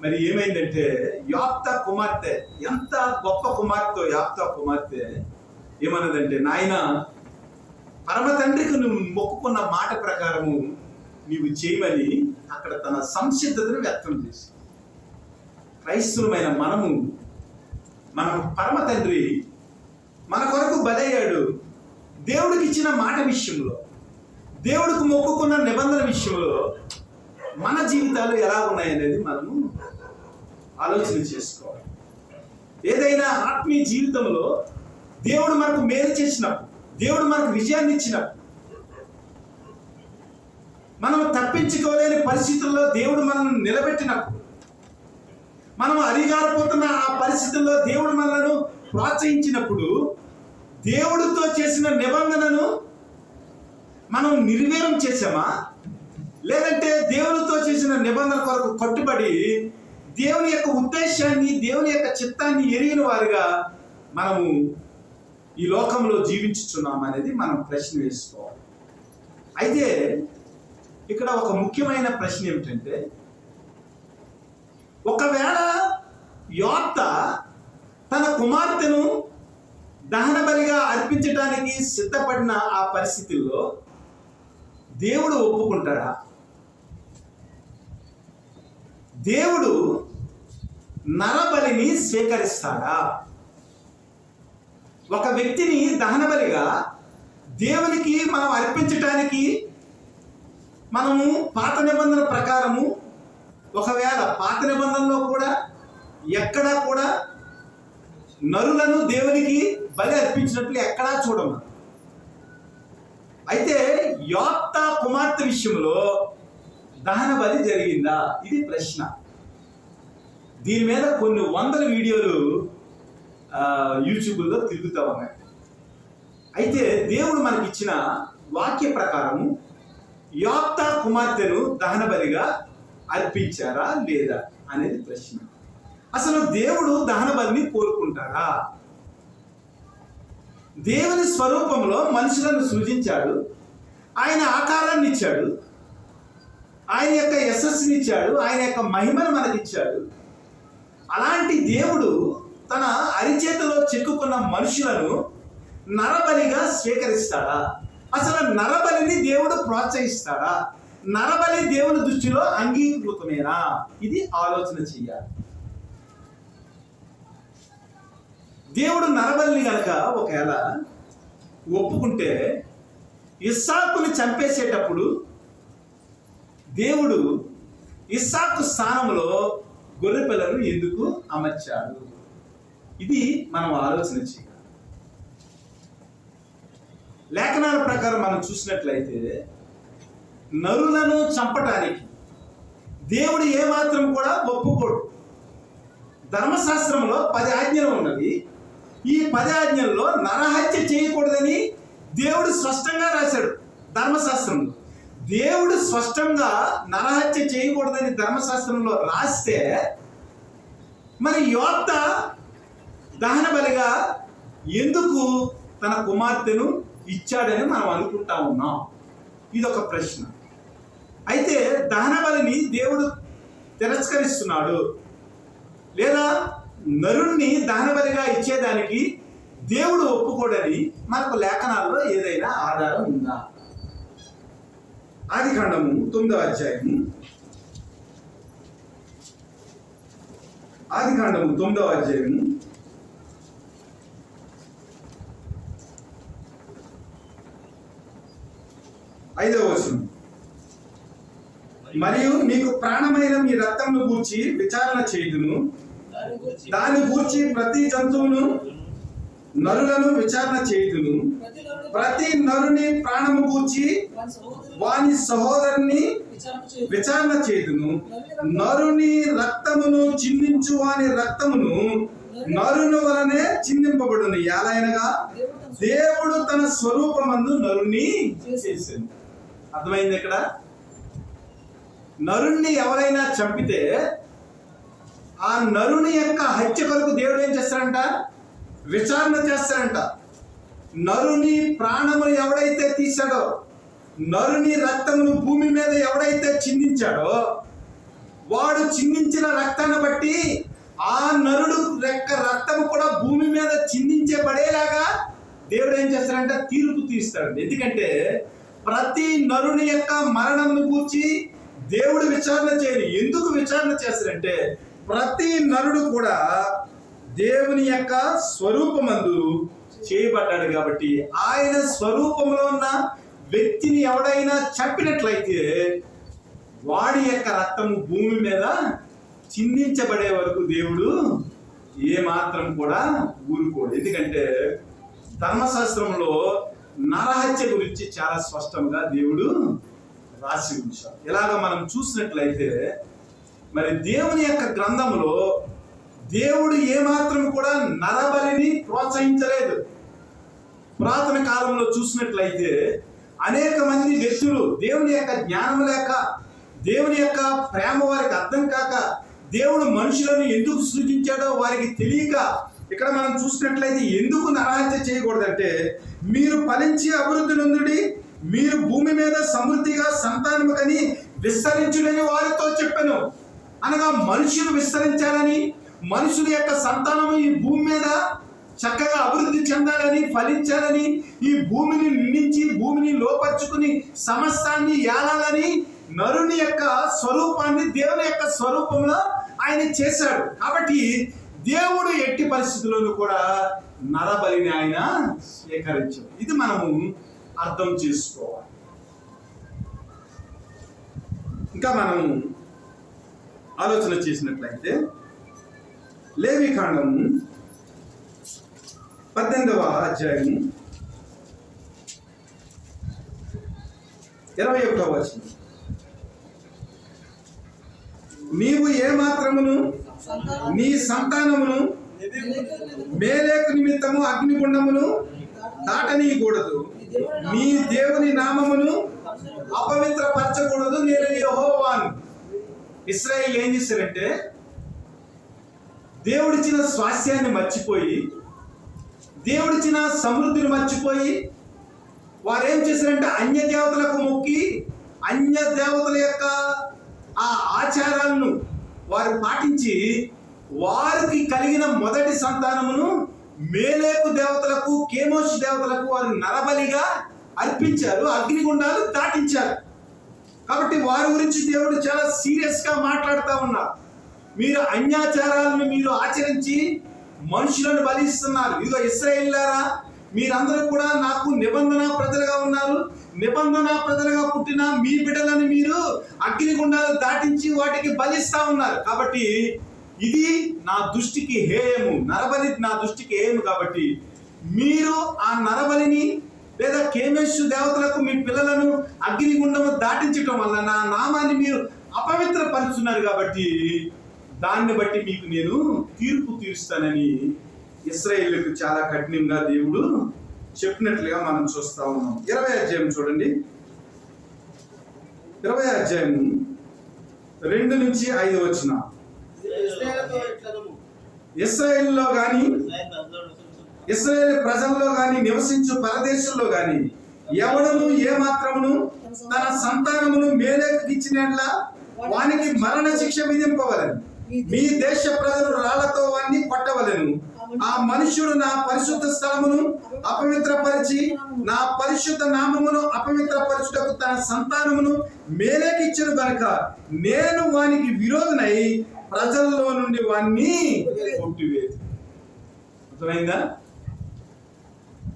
మరి ఏమైందంటే యోప్తా కుమార్తె, ఎంత గొప్ప కుమార్తె యోప్తా కుమార్తె, ఏమన్నదంటే, నాయన పరమ తండ్రికి నువ్వు మొక్కుకున్న మాట ప్రకారము నీవు చేయమని అక్కడ తన సంసిద్ధతను వ్యక్తం చేసి, క్రైస్తవులమైన మన పరమ తండ్రి మన కొరకు బలయ్యాడు. దేవుడికి ఇచ్చిన మాట విషయంలో, దేవుడికి మొక్కుకున్న నిబంధన విషయంలో మన జీవితాలు ఎలా ఉన్నాయనేది మనము ఆలోచన చేసుకోవాలి. ఏదైనా ఆత్మీయ జీవితంలో దేవుడు మనకు మేలు చేసినప్పుడు, దేవుడు మనకు విజయాన్ని ఇచ్చినప్పుడు, మనం తప్పించుకోలేని పరిస్థితుల్లో దేవుడు మనల్ని నిలబెట్టినప్పుడు, మనం అధికారపోతున్న ఆ పరిస్థితుల్లో దేవుడు మనలను ప్రోత్సహించినప్పుడు, దేవుడితో చేసిన నిబంధనను మనం నిర్వీర్యం చేసామా, లేదంటే దేవునితో చేసిన నిబంధన కొరకు కట్టుబడి దేవుని యొక్క ఉద్దేశాన్ని, దేవుని యొక్క చిత్తాన్ని ఎరిగిన వారుగా మనము ఈ లోకంలో జీవించుచున్నాం అనేది మనం ప్రశ్న వేసుకోవాలి. అయితే ఇక్కడ ఒక ముఖ్యమైన ప్రశ్న ఏమిటంటే, ఒకవేళ యోప్తా తన కుమార్తెను దహన బలిగా అర్పించడానికి సిద్ధపడిన ఆ పరిస్థితుల్లో దేవుడు ఒప్పుకుంటాడా? దేవుడు నరబలిని స్వీకరిస్తాడా? ఒక వ్యక్తిని దహన బలిగా దేవునికి మనం అర్పించటానికి మనము పాత నిబంధన ప్రకారము, ఒకవేళ పాత నిబంధనలో కూడా ఎక్కడా కూడా నరులను దేవునికి బలి అర్పించినట్లు ఎక్కడా చూడము. అయితే యోప్తా కుమార్తె విషయంలో దహన బలి జరిగిందా? ఇది ప్రశ్న. దీని మీద కొన్ని వందల వీడియోలు యూట్యూబ్లో తిరుగుతూ ఉన్నాయి. అయితే దేవుడు మనకి ఇచ్చిన వాక్య ప్రకారము యోప్తా కుమార్తెను దహన బలిగా అర్పించారా లేదా అనేది ప్రశ్న. అసలు దేవుడు దహన బలిని కోరుకుంటాడా? దేవుని స్వరూపంలో మనుషులను సృజించాడు, ఆయన ఆకారాన్ని ఇచ్చాడు, ఆయన యొక్క యశస్సుని ఇచ్చాడు, ఆయన యొక్క మహిమను మనకిచ్చాడు. అలాంటి దేవుడు తన అరిచేతిలో చెక్కుకున్న మనుషులను నరబలిగా స్వీకరిస్తాడా? అసలు నరబలిని దేవుడు ప్రోత్సహిస్తాడా? నరబలి దేవుని దృష్టిలో అంగీకృతమేనా? ఇది ఆలోచన చెయ్యాలి. దేవుడు నరబలిని గనక ఒకవేళ ఒప్పుకుంటే ఇస్సాకుని చంపేసేటప్పుడు దేవుడు ఇస్సాకు స్థానంలో గొర్రెపిల్లను ఎందుకు అమర్చాడు? ఇది మనం ఆలోచన చేయాలి. లేఖనాల ప్రకారం మనం చూసినట్లయితే నరులను చంపటానికి దేవుడు ఏమాత్రం కూడా ఒప్పుకోడు. ధర్మశాస్త్రంలో 10 ఆజ్ఞలు ఉన్నవి. ఈ 10 ఆజ్ఞల్లో నరహత్య చేయకూడదని దేవుడు స్పష్టంగా రాశాడు ధర్మశాస్త్రంలో. దేవుడు స్పష్టంగా నరహత్య చేయకూడదని ధర్మశాస్త్రంలో రాస్తే మరి యోక్త దహన బలిగా ఎందుకు తన కుమార్తెను ఇచ్చాడని మనం అనుకుంటా ఉన్నాం. ఇదొక ప్రశ్న. అయితే దహన బలిని దేవుడు తిరస్కరిస్తున్నాడు లేదా నరుణ్ణి దహన బలిగా ఇచ్చేదానికి దేవుడు ఒప్పుకోడని మనకు లేఖనాల్లో ఏదైనా ఆధారం ఉందా? ఆదికాండము 9వ అధ్యాయము, ఆదికాండము 9వ అధ్యాయము 5వ వచనం. మరియు నీకు ప్రాణమైన మీ రక్తమును గూర్చి విచారణ చేయుదును, దాన్ని గూర్చి ప్రతి జంతువును నరులను విచారణ చేయుదును, ప్రతి నరుని ప్రాణము గూర్చి వాని సహోదరుని విచారణ చేయుదును, నరుని రక్తమును చిందించు వాని రక్తమును నరుని వలనే చిందింపబడును. ఎలాగనగా దేవుడు తన స్వరూపమందు నరుని చేసింది. అర్థమైంది? ఇక్కడ నరుణ్ణి ఎవరైనా చంపితే ఆ నరుని యొక్క హత్య కొరకు దేవుడు ఏం చేస్తాడంట? విచారణ చేస్తాడంట. నరుని ప్రాణమును ఎవడైతే తీశాడో, నరుని రక్తమును భూమి మీద ఎవడైతే చిందించాడో, వాడు చిందించిన రక్తాన్ని బట్టి ఆ నరుడు రక్తము కూడా భూమి మీద చిందించబడేలాగా దేవుడు ఏం చేస్తాడంటే తీర్పు తీస్తాడు. ఎందుకంటే ప్రతి నరుని యొక్క మరణమును గూర్చి దేవుడు విచారణ చేయడు. ఎందుకు విచారణ చేస్తాడంటే ప్రతి నరుడు కూడా దేవుని యొక్క స్వరూపమందు చేయబడ్డాడు కాబట్టి ఆయన స్వరూపంలో ఉన్న వ్యక్తిని ఎవడైనా చంపినట్లయితే వాడి యొక్క రక్తము భూమి మీద చిందించబడే వరకు దేవుడు ఏమాత్రం కూడా ఊరుకోడు. ఎందుకంటే ధర్మశాస్త్రంలో నరహత్య గురించి చాలా స్పష్టంగా దేవుడు రాసి ఉంచాడు. ఇలాగ మనం చూసినట్లయితే మరి దేవుని యొక్క గ్రంథంలో దేవుడు ఏమాత్రం కూడా నరబలిని ప్రోత్సహించలేదు. పురాతన కాలంలో చూసినట్లయితే అనేక మంది వ్యక్తులు దేవుని యొక్క జ్ఞానం లేక, దేవుని యొక్క ప్రేమ వారికి అర్థం కాక, దేవుడు మనుషులను ఎందుకు సృజించాడో వారికి తెలియక, ఇక్కడ మనం చూసినట్లయితే ఎందుకు నరహత్య చేయకూడదంటే మీరు ఫలించి అభివృద్ధి నొందుడి, మీరు భూమి మీద సమృద్ధిగా సంతానము కని విస్తరించుడని వారితో చెప్పాను. అనగా మనుషులు విస్తరించాలని, మనుషుల యొక్క సంతానము ఈ భూమి మీద చక్కగా అభివృద్ధి చెందాలని, ఫలించాలని, ఈ భూమిని నిండించి భూమిని లోపరుచుకుని సమస్తాన్ని ఏలాలని నరుని యొక్క స్వరూపాన్ని దేవుని యొక్క స్వరూపంలో ఆయన చేశాడు. కాబట్టి దేవుడు ఎట్టి పరిస్థితుల్లోనూ కూడా నరబలిని ఆయన స్వీకరించాడు. ఇది మనము అర్థం చేసుకోవాలి. ఇంకా మనము ఆలోచన చేసినట్లయితే లేవికాండము 18వ అధ్యాయము 21వ వచనం. నీవు ఏమాత్రమును నీ సంతానమును మేలేకు నిమిత్తము అగ్నిగుండమును దాటనీయకూడదు, నీ దేవుని నామమును అపవిత్రపరచకూడదు, నేను యెహోవాను. ఇశ్రాయేలు ఏం చేశారంటే దేవుడిచ్చిన స్వాస్థ్యాన్ని మర్చిపోయి, దేవుడిచ్చిన సమృద్ధిని మర్చిపోయి వారు ఏం చేశారంటే అన్య దేవతలకు మొక్కి అన్య దేవతల యొక్క ఆ ఆచారాలను వారు పాటించి వారికి కలిగిన మొదటి సంతానమును మేలేకు దేవతలకు, కేమోషి దేవతలకు వారు నరబలిగా అర్పించారు, అగ్నిగుండాలు దాటించారు. కాబట్టి వారి గురించి దేవుడు చాలా సీరియస్ గా మాట్లాడుతూ ఉన్నారు. మీరు అన్యాచారాలను మీరు ఆచరించి మనుషులను బలిస్తున్నారు. ఇదిగో ఇశ్రాయేలులారా, మీరందరూ కూడా నాకు నిబంధన ప్రజలుగా ఉన్నారు. నిబంధన ప్రజలుగా పుట్టిన మీ బిడ్డలను మీరు అగ్నిగుండాలు దాటించి వాటికి బలిస్తా ఉన్నారు. కాబట్టి ఇది నా దృష్టికి హేయము, నరబలి నా దృష్టికి హేయము. కాబట్టి మీరు ఆ నరబలిని లేదా కేమేషు దేవతలకు మీ పిల్లలను అగ్నిగుండము దాటించటం వల్ల నా నామాన్ని మీరు అపవిత్రపరుచున్నారు. కాబట్టి దాన్ని బట్టి మీకు నేను తీర్పు తీరుస్తానని ఇశ్రాయేలుకు చాలా కఠినంగా దేవుడు చెప్పినట్లుగా మనం చూస్తా ఉన్నాం. 20వ అధ్యాయం చూడండి. 20వ అధ్యాయం 2 నుంచి 5 వచనం. ఇశ్రాయేలులో గాని, ఇశ్రాయేలు ప్రజల్లో గాని, నివసించు పరదేశంలో గాని ఎవడను ఏ మాత్రమును తన సంతానమును మేలేకు ఇచ్చినట్లా వానికి మరణ శిక్ష విధింపవలెను. మీ దేశ ప్రజలు రాళ్లతో వాణ్ణి కొట్టవలెను. ఆ మనుష్యుడు నా పరిశుద్ధ స్థలమును అపవిత్రపరిచి నా పరిశుద్ధ నామమును అపవిత్రపరచుటకు తన సంతానమును మేలేకిచ్చును గనుక నేను వానికి విరోధనై ప్రజల్లో నుండి వాణ్ణి కొట్టివేది. అర్థమైందా?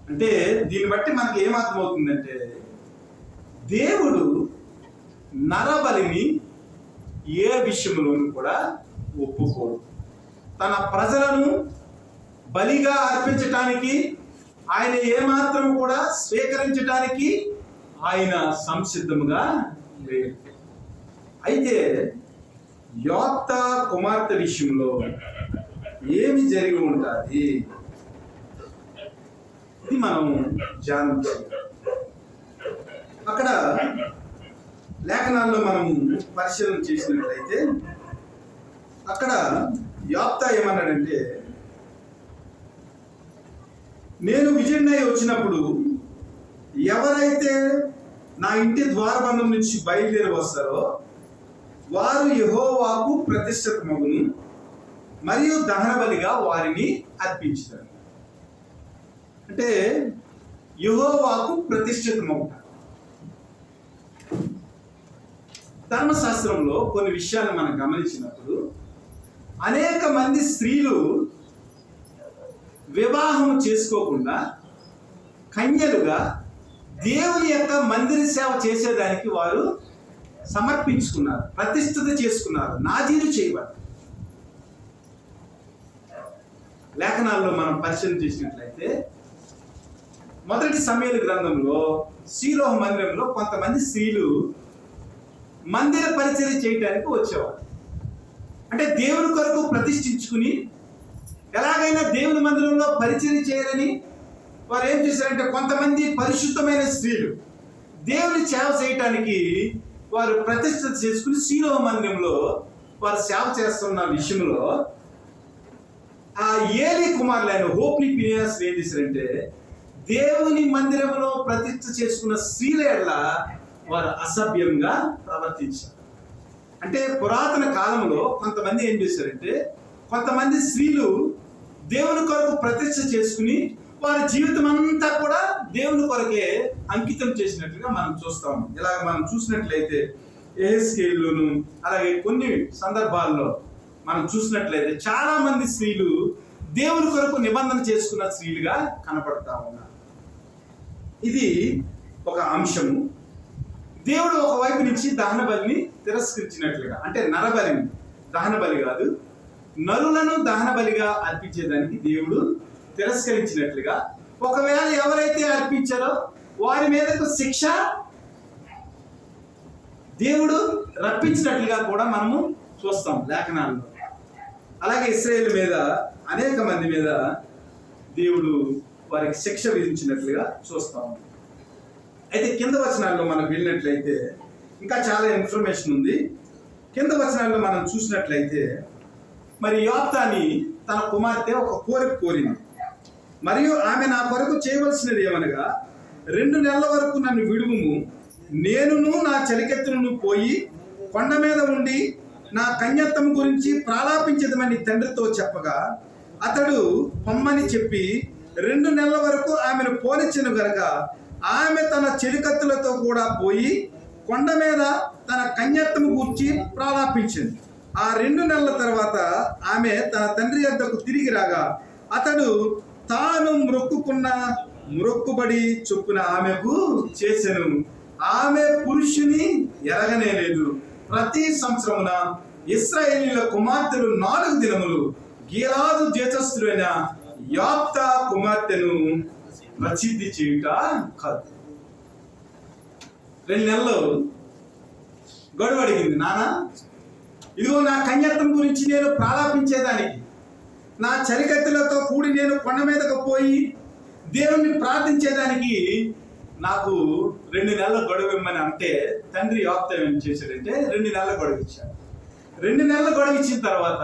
అంటే దీన్ని బట్టి మనకి ఏమర్థమవుతుందంటే దేవుడు నరబలిని ఏ విషయంలోనూ కూడా ఒప్పుకోడు. తన ప్రజలను బలిగా అర్పించటానికి ఆయన ఏమాత్రం కూడా స్వీకరించటానికి ఆయన సంసిద్ధముగా లేడు. అయితే యోక్తా కుమార్తె విషయంలో ఏమి జరిగి ఉంటుంది ఇది మనం ధ్యానించాలి. అక్కడ లేఖనాల్లో మనం పరిశీలన చేసినట్లయితే అక్కడ యోక్తా ఏమన్నాడంటే, నేను విజయుడై వచ్చినప్పుడు ఎవరైతే నా ఇంటి ద్వారబంధం నుంచి బయలుదేరి వస్తారో వారు యెహోవాకు ప్రతిష్ఠితమగును మరియు దహనబలిగా వారిని అర్పించారు. అంటే యెహోవాకు ప్రతిష్ఠితమగుట. ధర్మశాస్త్రంలో కొన్ని విషయాలు మనం గమనించినప్పుడు అనేక మంది స్త్రీలు వివాహం చేసుకోకుండా కన్యలుగా దేవుని యొక్క మందిర సేవ చేసేదానికి వారు సమర్పించుకున్నారు, ప్రతిష్ఠిత చేసుకున్నారు, నాజీరు చేయబడ్డారు. లేఖనాల్లో మనం పరిశీలన చేసినట్లయితే మొదటి సమూయేలు గ్రంథంలో షీలోహు మందిరంలో కొంతమంది స్త్రీలు మందిర పరిచర్య చేయడానికి వచ్చేవారు. అంటే దేవుని కొరకు ప్రతిష్ఠించుకుని ఎలాగైనా దేవుని మందిరంలో పరిచర్య చేయాలని వారు ఏం చేశారంటే కొంతమంది పరిశుద్ధమైన స్త్రీలు దేవుని సేవ చేయటానికి వారు ప్రతిష్ఠిత చేసుకుని షీలోహు మందిరంలో వారు సేవ చేస్తున్న విషయంలో ఆ ఏలీ కుమారులైన హోప్ని ఫినెహాస్ ఏం చేశారంటే దేవుని మందిరంలో ప్రతిష్ఠ చేసుకున్న స్త్రీల ఎడల వారు అసభ్యంగా ప్రవర్తించారు. అంటే పురాతన కాలంలో కొంతమంది ఏం చేశారంటే కొంతమంది స్త్రీలు దేవుని కొరకు ప్రతిష్ఠ చేసుకుని వారి జీవితం అంతా కూడా దేవుని కొరకే అంకితం చేసినట్లుగా మనం చూస్తాము. ఇలాగ మనం చూసినట్లయితే యెహెజ్కేలులోను అలాగే కొన్ని సందర్భాల్లో మనం చూసినట్లయితే చాలా మంది స్త్రీలు దేవుని కొరకు నిబంధన చేసుకున్న స్త్రీలుగా కనపడతా ఉన్నారు. ఇది ఒక అంశము. దేవుడు ఒకవైపు నుంచి దహన బలిని తిరస్కరించినట్లుగా, అంటే నరబలిని, దహన బలి కాదు, నరులను దహన బలిగా అర్పించేదానికి దేవుడు తిరస్కరించినట్లుగా, ఒకవేళ ఎవరైతే అర్పించారో వారి మీదకు శిక్ష దేవుడు రప్పించినట్లుగా కూడా మనము చూస్తాం లేఖనాల్లో. అలాగే ఇశ్రాయేలు మీద అనేక మంది మీద దేవుడు వారికి శిక్ష విధించినట్లుగా చూస్తాం. అయితే కింద వచనాల్లో మనం వెళ్ళినట్లయితే ఇంకా చాలా ఇన్ఫర్మేషన్ ఉంది. కింద వచనాల్లో మనం చూసినట్లయితే మరి యోక్తాని తన కుమార్తె ఒక కోరిక కోరింది. మరియు ఆమె నా కొరకు చేయవలసినది ఏమనగా 2 నెలల వరకు నన్ను విడువుము, నేనును నా చలికెత్తును పోయి కొండ మీద ఉండి నా కన్యత్వం గురించి ప్రాలాపించదమని తండ్రితో చెప్పగా అతడు పొమ్మని చెప్పి 2 నెలల వరకు ఆమెను పోనిచ్చెను గనక ఆమె తన చెలికత్తులతో కూడా పోయి కొండ మీద తన కన్యత్వము గూర్చి ప్రాలాపించింది. ఆ 2 నెలల తర్వాత ఆమె తన తండ్రి వద్దకు తిరిగి రాగా అతడు తాను మొక్కుకున్న మొక్కుబడి చొప్పున ఆమెకు చేసెను. ఆమె పురుషుని ఎరగనే లేదు. ప్రతి సంవత్సరమున ఇశ్రాయేలీయుల కుమార్తెలు 4 దినములు గిలాదు దేశస్థుడైన యాప్తా కుమార్తెను ప్రసిద్ధి చేయుట కాదు. 2 నెలలు గడువు అడిగింది. నాన్న, ఇదిగో నా కన్యత్వం గురించి నేను ప్రాలాపించేదానికి, నా చలికత్తులతో కూడి నేను కొండ మీదకు పోయి దేవుణ్ణి ప్రార్థించేదానికి నాకు 2 నెలల గడువు ఇమ్మని అంటే తండ్రి యాప్తా ఏం చేశాడంటే 2 నెలల గడువు ఇచ్చాడు. 2 నెలల గడువు ఇచ్చిన తర్వాత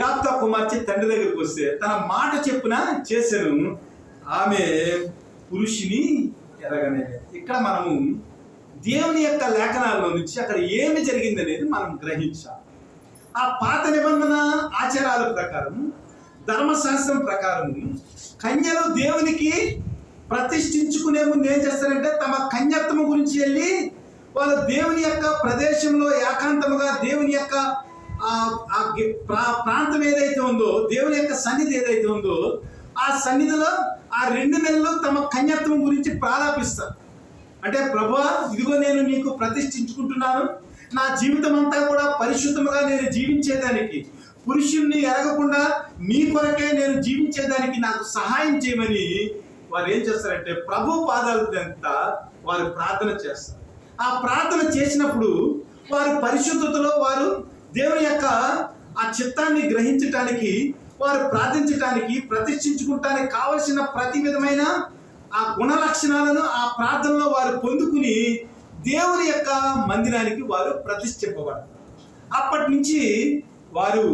యాప్తా కుమార్తె తండ్రి దగ్గరికి వస్తే తన మాట చెప్పున చేశాను, ఆమె పురుషుని ఎరగనే. ఇక్కడ మనము దేవుని యొక్క లేఖనాల్లో నుంచి అక్కడ ఏమి జరిగింది అనేది మనం గ్రహించాలి. ఆ పాత నిబంధన ఆచారాల ప్రకారం, ధర్మశాస్త్రం ప్రకారం కన్యలు దేవునికి ప్రతిష్ఠించుకునే ముందు ఏం చేస్తారంటే తమ కన్యత్వము గురించి వెళ్ళి వాళ్ళు దేవుని యొక్క ప్రదేశంలో ఏకాంతముగా దేవుని యొక్క ప్రాంతం ఏదైతే ఉందో, దేవుని యొక్క సన్నిధి ఏదైతే ఉందో ఆ సన్నిధిలో ఆ 2 నెలలు తమ కన్యత్వం గురించి ప్రాలాపిస్తారు. అంటే ప్రభువా, ఇదిగో నేను నీకు ప్రతిష్ఠించుకుంటున్నాను, నా జీవితం అంతా కూడా పరిశుద్ధముగా నేను జీవించేదానికి, పురుషుణ్ణి ఎరగకుండా నీ కొరకే నేను జీవించేదానికి నాకు సహాయం చేయమని వారు ఏం చేస్తారంటే ప్రభు పాదాల చెంత వారు ప్రార్థన చేస్తారు. ఆ ప్రార్థన చేసినప్పుడు వారు పరిశుద్ధతలో వారు దేవుని యొక్క ఆ చిత్తాన్ని గ్రహించటానికి, వారు ప్రార్థించటానికి, ప్రతిష్ఠించుకుంటానికి కావలసిన ప్రతి విధమైన ఆ గుణ లక్షణాలను ఆ ప్రార్థనలో వారు పొందుకుని దేవుని యొక్క మందిరానికి వారు ప్రతిష్ఠింపబడతారు. అప్పటి నుంచి వారు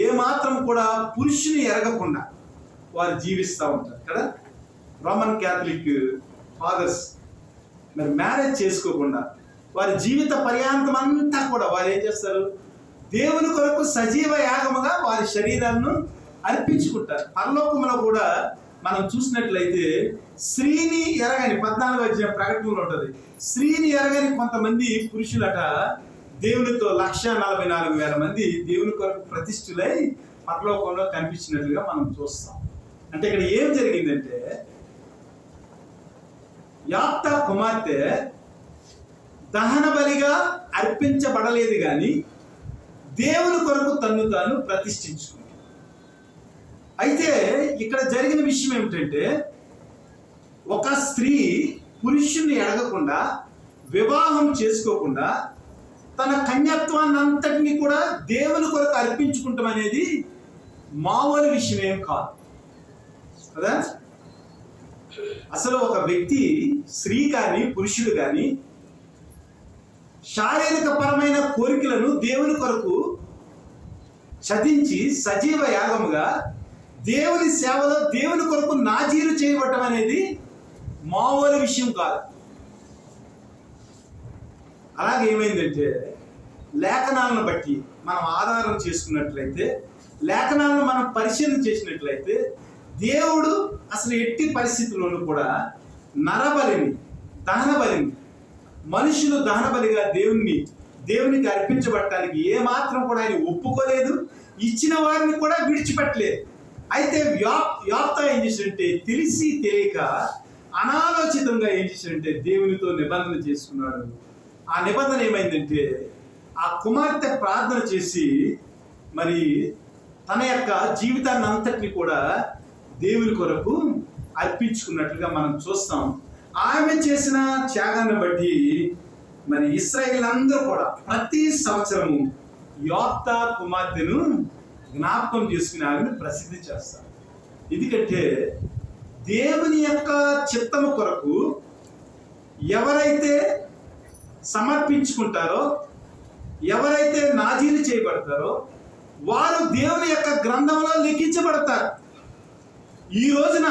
ఏమాత్రం కూడా పురుషుని ఎరగకుండా వారు జీవిస్తూ ఉంటారు కదా. రోమన్ క్యాథలిక్ ఫాదర్స్ మరి మ్యారేజ్ చేసుకోకుండా వారి జీవిత పర్యాంతం అంతా కూడా వారు ఏం చేస్తారు, దేవుని కొరకు సజీవ యాగముగా వారి శరీరాలను అర్పించుకుంటారు. పరలోకములో కూడా మనం చూసినట్లయితే స్త్రీని ఎరగని 14వ అధ్యాయం ప్రకటనలో ఉంటుంది. స్త్రీని ఎరగని కొంతమంది పురుషులట దేవునితో 144,000 మంది దేవుని కొరకు ప్రతిష్ఠులై పరలోకంలో కనిపించినట్లుగా మనం చూస్తాం. అంటే ఇక్కడ ఏం జరిగిందంటే యాప్తా కుమార్తె దహన బలిగా అర్పించబడలేదు కానీ దేవుని కొరకు తన్ను తాను ప్రతిష్ఠించుకుంది. అయితే ఇక్కడ జరిగిన విషయం ఏమిటంటే ఒక స్త్రీ పురుషుణ్ణి ఎడగకుండా, వివాహం చేసుకోకుండా తన కన్యత్వాన్ని అంతటినీ కూడా దేవుని కొరకు అర్పించుకుంటాం అనేది మామూలు విషయం ఏం కాదు కదా. అసలు ఒక వ్యక్తి, స్త్రీ కానీ పురుషుడు కానీ శారీరక పరమైన కోరికలను దేవుని కొరకు చదించి సజీవ యాగముగా దేవుని సేవలో దేవుని కొరకు నాజీరు చేయబడటం అనేది మామూలు విషయం కాదు. అలాగే ఏమైందంటే లేఖనాలను బట్టి మనం ఆధారం చేసుకున్నట్లయితే, లేఖనాలను మనం పరిశీలన చేసినట్లయితే దేవుడు అసలు ఎట్టి పరిస్థితుల్లోనూ కూడా నరబలిని, దహన బలిని, మనుషులు దహన బలిగా దేవునికి అర్పించబడటానికి ఏమాత్రం కూడా ఆయన ఒప్పుకోలేదు. ఇచ్చిన వారిని కూడా విడిచిపెట్టలేదు. అయితే యాప్తా ఏం చేశాడంటే తెలిసి తెలియక అనాలోచితంగా ఏం చేశాడంటే దేవునితో నిబంధన చేసుకున్నాడు. ఆ నిబంధన ఏమైందంటే ఆ కుమార్తె ప్రార్థన చేసి మరి తన యొక్క జీవితాన్ని అంతటిని కూడా దేవుని కొరకు అర్పించుకున్నట్లుగా మనం చూస్తాం. ఆమె చేసిన త్యాగాన్ని బట్టి మరి ఇశ్రాయేలు అందరూ కూడా ప్రతి సంవత్సరము యాప్తా కుమార్తెను జ్ఞాపకం చేసుకుని ఆమెను ప్రసిద్ధి చేస్తారు. ఎందుకంటే దేవుని యొక్క చిత్తము కొరకు ఎవరైతే సమర్పించుకుంటారో, ఎవరైతే నాజీలు చేయబడతారో వారు దేవుని యొక్క గ్రంథంలో లిఖించబడతారు. ఈ రోజున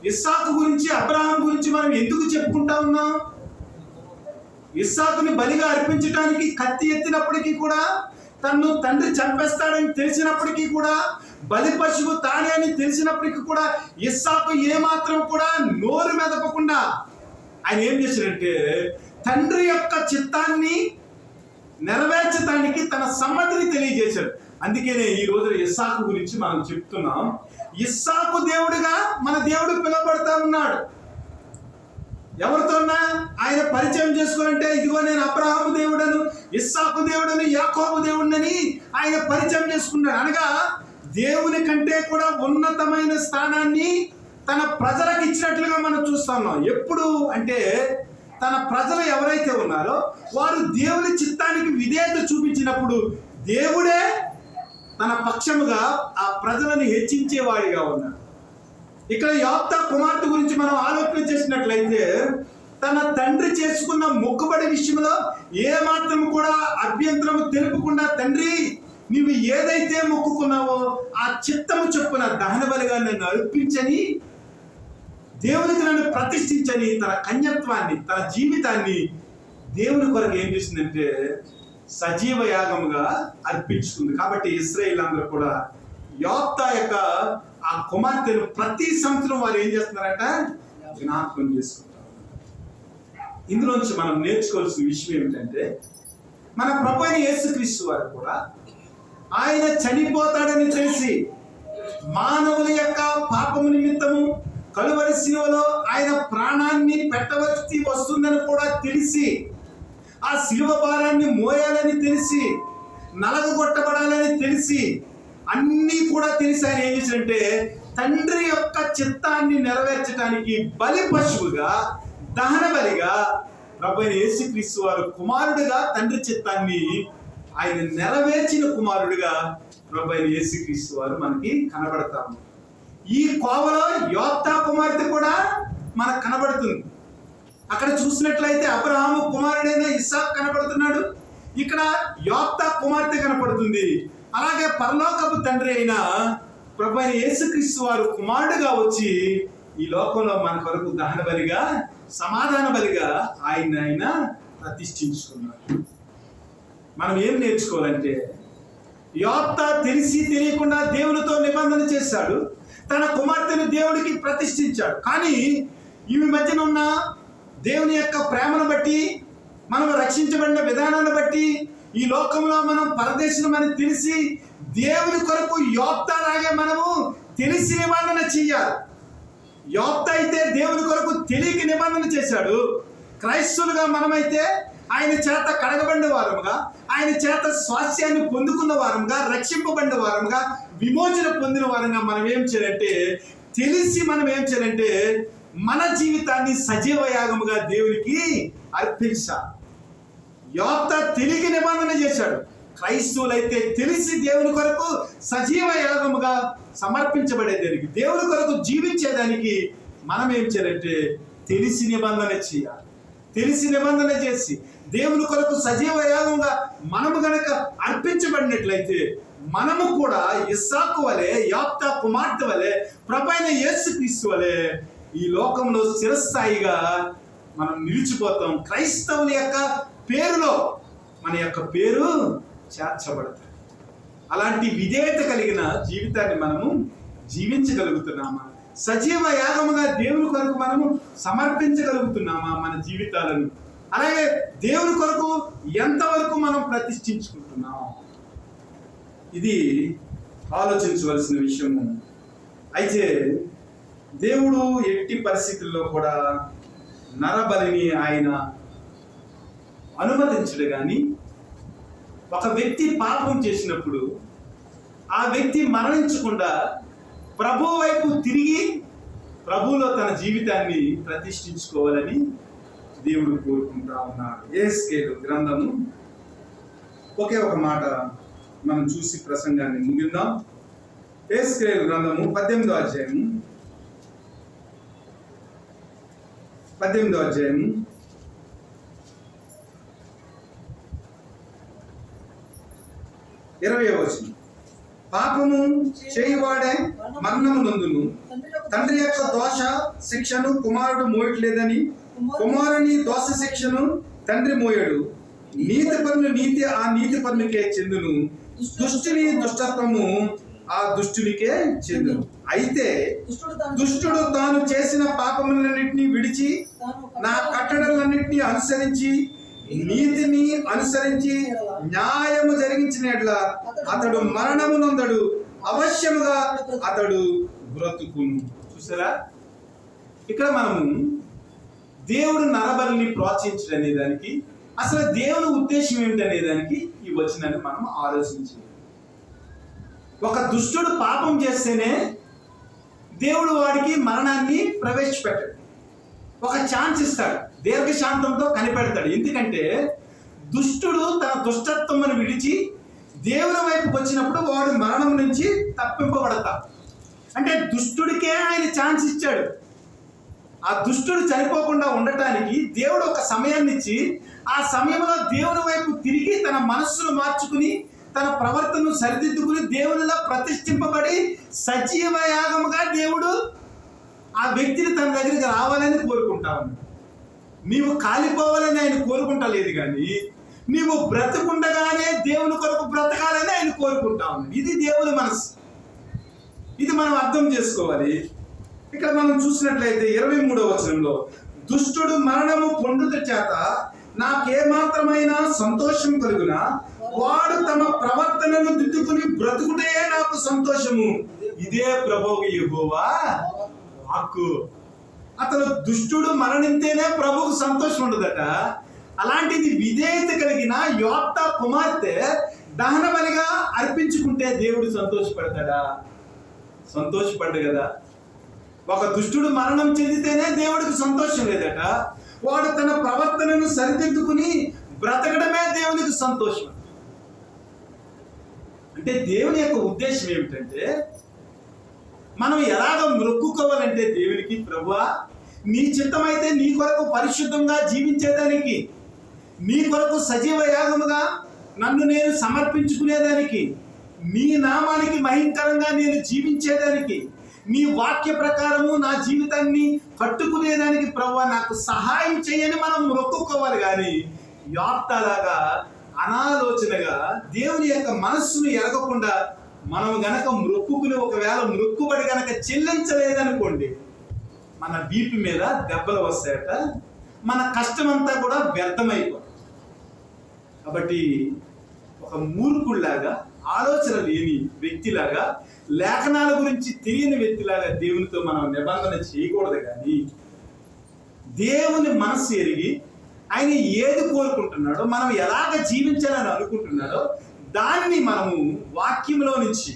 ఇస్సాకు గురించి, అబ్రహాం గురించి మనం ఎందుకు చెప్పుకుంటా ఉన్నాం? ఇస్సాకుని బలిగా అర్పించడానికి కత్తి ఎత్తినప్పటికీ కూడా, తన్ను తండ్రి చంపేస్తాడని తెలిసినప్పటికీ కూడా, బలి పశువు తానే అని తెలిసినప్పటికీ కూడా ఇస్సాకు ఏమాత్రం కూడా నోరు మెదపకుండా ఆయన ఏం చేశాడంటే తండ్రి యొక్క చిత్తాన్ని నెరవేర్చడానికి తన సమ్మతిని తెలియజేశాడు. అందుకనే ఈ రోజు ఇస్సాకు గురించి మనం చెప్తున్నాం. ఇస్సాకు దేవుడిగా మన దేవుడు పిలువబడతా ఉన్నాడు. ఎవరితోన్నా ఆయన పరిచయం చేసుకోవాలంటే, ఇదిగో నేను అబ్రహాము దేవుడను, ఇస్సాకు దేవుడను, యాకోబు దేవుడని ఆయన పరిచయం చేసుకున్నాడు. అనగా దేవుని కంటే కూడా ఉన్నతమైన స్థానాన్ని తన ప్రజలకు ఇచ్చినట్లుగా మనం చూస్తున్నాం. ఎప్పుడు అంటే తన ప్రజలు ఎవరైతే ఉన్నారో వారు దేవుని చిత్తానికి విధేయత చూపించినప్పుడు దేవుడే తన పక్షముగా ఆ ప్రజలను హెచ్చించేవాడిగా ఉన్నాడు. ఇక్కడ యోప్తా కుమార్తె గురించి మనం ఆలోచన చేసినట్లయితే, తన తండ్రి చేసుకున్న మొక్కుబడి విషయంలో ఏమాత్రం కూడా అభ్యంతరము తెలుపకుండా, తండ్రి నీవు ఏదైతే మొక్కుకున్నావో ఆ చిత్తము చొప్పున దహన బలిగా నన్ను అర్పించని, దేవునికి నన్ను ప్రతిష్ఠించని తన కన్యత్వాన్ని, తన జీవితాన్ని దేవుని కొరకు ఏం చేసిందంటే సజీవ యాగముగా అర్పించుకుంది. కాబట్టి ఇశ్రాయేలు అందరూ కూడా యోప్తా యొక్క ఆ కుమార్తెను ప్రతి సంవత్సరం వారు ఏం చేస్తున్నారంట జ్ఞాపకం చేసుకుంటారు. ఇందులోంచి మనం నేర్చుకోవాల్సిన విషయం ఏమిటంటే, మన ప్రభు అయిన యేసుక్రీస్తు వారు కూడా ఆయన చనిపోతాడని తెలిసి, మానవుల యొక్క పాపము నిమిత్తము కలువరి శిలువలో ఆయన ప్రాణాన్ని పెట్టవలసి వస్తుందని కూడా తెలిసి, ఆ శిలువ భారాన్ని మోయాలని తెలిసి, నలగగొట్టబడాలని తెలిసి, అన్నీ కూడా తెలిసి ఆయన ఏం చేశాడంటే తండ్రి యొక్క చిత్తాన్ని నెరవేర్చడానికి బలి పశువుగా, దహన బలిగా ప్రభు అయిన యేసుక్రీస్తు వారు కుమారుడిగా తండ్రి చిత్తాన్ని ఆయన నెరవేర్చిన కుమారుడిగా ప్రభు అయిన యేసుక్రీస్తు వారు మనకి కనబడతాము. ఈ కోవలో యోప్తా కుమార్తె కూడా మనకు కనబడుతుంది. అక్కడ చూసినట్లయితే అబ్రహాము కుమారుడైన ఇస్సాకు కనబడుతున్నాడు, ఇక్కడ యోప్తా కుమార్తె కనపడుతుంది. అలాగే పరలోకపు తండ్రి అయిన ప్రభు అయిన యేసుక్రీస్తు వారు కుమారుడుగా వచ్చి ఈ లోకంలో మన కొరకు దహన బలిగా, సమాధాన బలిగా ఆయన ప్రతిష్ఠించుకున్నాడు. మనం ఏం నేర్చుకోవాలంటే, యోప్తా తెలిసి తెలియకుండా దేవునితో నిబంధన చేశాడు, తన కుమార్తెను దేవుడికి ప్రతిష్ఠించాడు. కానీ ఈ మధ్యన ఉన్న దేవుని యొక్క ప్రేమను బట్టి, మనం రక్షించబడిన విధానాన్ని బట్టి, ఈ లోకంలో మనం పరదేశమని తెలిసి దేవుని కొరకు యోప్తా లాగే మనము తెలిసి నిబంధన చెయ్యాలి. యోప్తా అయితే దేవుని కొరకు తెలియక నిబంధన చేశాడు. క్రైస్తవులుగా మనమైతే ఆయన చేత కడగబడిన వారముగా, ఆయన చేత స్వాస్థ్యాన్ని పొందుకున్న వారముగా, రక్షింపబడిన వారముగా, విమోచన పొందిన వారంగా మనం ఏం చేయాలంటే తెలిసి మనం ఏం చేయాలంటే మన జీవితాన్ని సజీవ యాగముగా దేవునికి అర్పించాలి. యోప్తా తెలియక నిబంధన చేశాడు. క్రైస్తవులైతే తెలిసి దేవుని కొరకు సజీవ యాగముగా సమర్పించబడేదానికి, దేవుని కొరకు జీవించేదానికి మనం ఏం చేయాలంటే తెలిసి నిబంధన చేయాలి. తెలిసి నిబంధన చేసి దేవుని కొరకు సజీవ యాగంగా మనము గనక అర్పించబడినట్లయితే, మనము కూడా ఇస్సాకు వలె, యోప్తా కుమార్తె వలె, ప్రభు అయిన యేసుక్రీస్తు వలె ఈ లోకంలో చిరస్థాయిగా మనం నిలిచిపోతాం. క్రైస్తవుల యొక్క పేరులో మన యొక్క పేరు చేర్చబడతాయి. అలాంటి విధేయత కలిగిన జీవితాన్ని మనము జీవించగలుగుతున్నామా? సజీవ యాగముగా దేవుని కొరకు మనము సమర్పించగలుగుతున్నామా మన జీవితాలను? అలాగే దేవుని కొరకు ఎంతవరకు మనం ప్రతిష్ఠించుకుంటున్నాం? ఇది ఆలోచించవలసిన విషయము. అయితే దేవుడు ఎట్టి పరిస్థితుల్లో కూడా నరబలిని ఆయన అనుమతించడు. కానీ ఒక వ్యక్తి పాపం చేసినప్పుడు ఆ వ్యక్తి మరణించకుండా ప్రభు వైపు తిరిగి ప్రభువులో తన జీవితాన్ని ప్రతిష్ఠించుకోవాలని దేవుడు కోరుకుంటా ఉన్నాడు. యెహెజ్కేలు గ్రంథము ఒకే ఒక మాట మనం చూసి ప్రసంగాన్ని ముగిద్దాం. యెహెజ్కేలు గ్రంథము 18వ అధ్యాయము 20వ వచనం. పాపము చేయువాడే మరణము నందును, తండ్రి యొక్క దోష శిక్షను కుమారుడు మోయట్లేదని, కుమారుని దోష శిక్షను తండ్రి మోయడు. నీతి పనులు ఆ నీతి పనులకే చెందును, దుష్టుని దుష్టత్వము ఆ దుష్టునికే చెందును. అయితే దుష్టుడు తాను చేసిన పాపములన్నింటినీ విడిచి నా కట్టడలన్నింటినీ అనుసరించి నీతిని అనుసరించి న్యాయము జరిగించిన యెడల అతడు మరణము నొందడు, అవశ్యముగా అతడు బ్రతుకును. చూసారా, ఇక్కడ మనము దేవుడు నరబలిని ప్రోత్సహించడనే దానికి అసలు దేవుని ఉద్దేశం ఏమిటనే దానికి ఈ వచనాన్ని మనం ఆలోచించాలి. ఒక దుష్టుడు పాపం చేస్తేనే దేవుడు వాడికి మరణాన్ని ప్రవేశపెట్టాడు, ఒక ఛాన్స్ ఇస్తాడు, దీర్ఘశాంతంతో కనిపెడతాడు. ఎందుకంటే దుష్టుడు తన దుష్టత్వమును విడిచి దేవుని వైపుకి వచ్చినప్పుడు వాడు మరణం నుంచి తప్పింపబడతాడు. అంటే దుష్టుడికే ఆయన ఛాన్స్ ఇచ్చాడు. ఆ దుష్టుడు చనిపోకుండా ఉండటానికి దేవుడు ఒక సమయాన్ని ఇచ్చి ఆ సమయంలో దేవుని వైపు తిరిగి తన మనస్సును మార్చుకుని తన ప్రవర్తనను సరిదిద్దుకుని దేవునిలా ప్రతిష్ఠింపబడి సజీవ యాగముగా దేవుడు ఆ వ్యక్తిని తన దగ్గరికి రావాలని కోరుకుంటా ఉన్నాడు. నీవు కాలిపోవాలని ఆయన కోరుకుంటలేదు, కానీ నీవు బ్రతుకుండగానే దేవుని కొరకు బ్రతకాలని ఆయన కోరుకుంటా ఉన్నాడు. ఇది దేవుని మనసు. ఇది మనం అర్థం చేసుకోవాలి. ఇక్కడ మనం చూసినట్లయితే 23వ వచనంలో, దుష్టుడు మరణము పొందుట చేత నాకేమాత్రమైన సంతోషం కలుగునా, వాడు తమ ప్రవర్తనను దిద్దుకుని బ్రతుకుటే నాకు సంతోషము. ఇదే ప్రభువు యెహోవా వాక్కు. అతను దుష్టుడు మరణింతేనే ప్రభువుకు సంతోషం ఉండదట. అలాంటిది విధేయత కలిగిన యోక్తా కుమార్తె దహన బలిగా అర్పించుకుంటే దేవుడు సంతోషపడతాడా? సంతోషపడ్డు కదా. ఒక దుష్టుడు మరణం చెందితేనే దేవుడికి సంతోషం లేదట. వాడు తన ప్రవర్తనను సరిదిద్దుకుని బ్రతకడమే దేవునికి సంతోషం. అంటే దేవుని యొక్క ఉద్దేశం ఏమిటంటే, మనం ఎలాగ మొక్కుకోవాలంటే దేవునికి, ప్రభువా నీ చిత్తమైతే నీ కొరకు పరిశుద్ధంగా జీవించేదానికి, నీ కొరకు సజీవ యాగముగా నన్ను నేను సమర్పించుకునేదానికి, నీ నామానికి మహింకరంగా నేను జీవించేదానికి, నీ వాక్య ప్రకారము నా జీవితాన్ని కట్టుకునేదానికి ప్రభువా నాకు సహాయం చేయని మనం మొక్కుకోవాలి. కానీ యాప్తలాగా అనాలోచనగా దేవుని యొక్క మనస్సును ఎరగకుండా మనం గనక మొక్కుకుని ఒకవేళ మొక్కుబడి గనక చెల్లించలేదనుకోండి, మన వీపు మీద దెబ్బలు వస్తాయట, మన కష్టమంతా కూడా వ్యర్థమైపోతుంది. కాబట్టి ఒక మూర్ఖుల్లాగా, ఆలోచన లేని వ్యక్తిలాగా, లేఖనాల గురించి తెలియని వ్యక్తిలాగా దేవునితో మనం నిబంధన చేయకూడదు. కానీ దేవుని మనస్సు ఎరిగి ఆయన ఏది కోరుకుంటున్నాడో, మనం ఎలాగ జీవించాలని అనుకుంటున్నాడో దాన్ని మనము వాక్యంలో నుంచి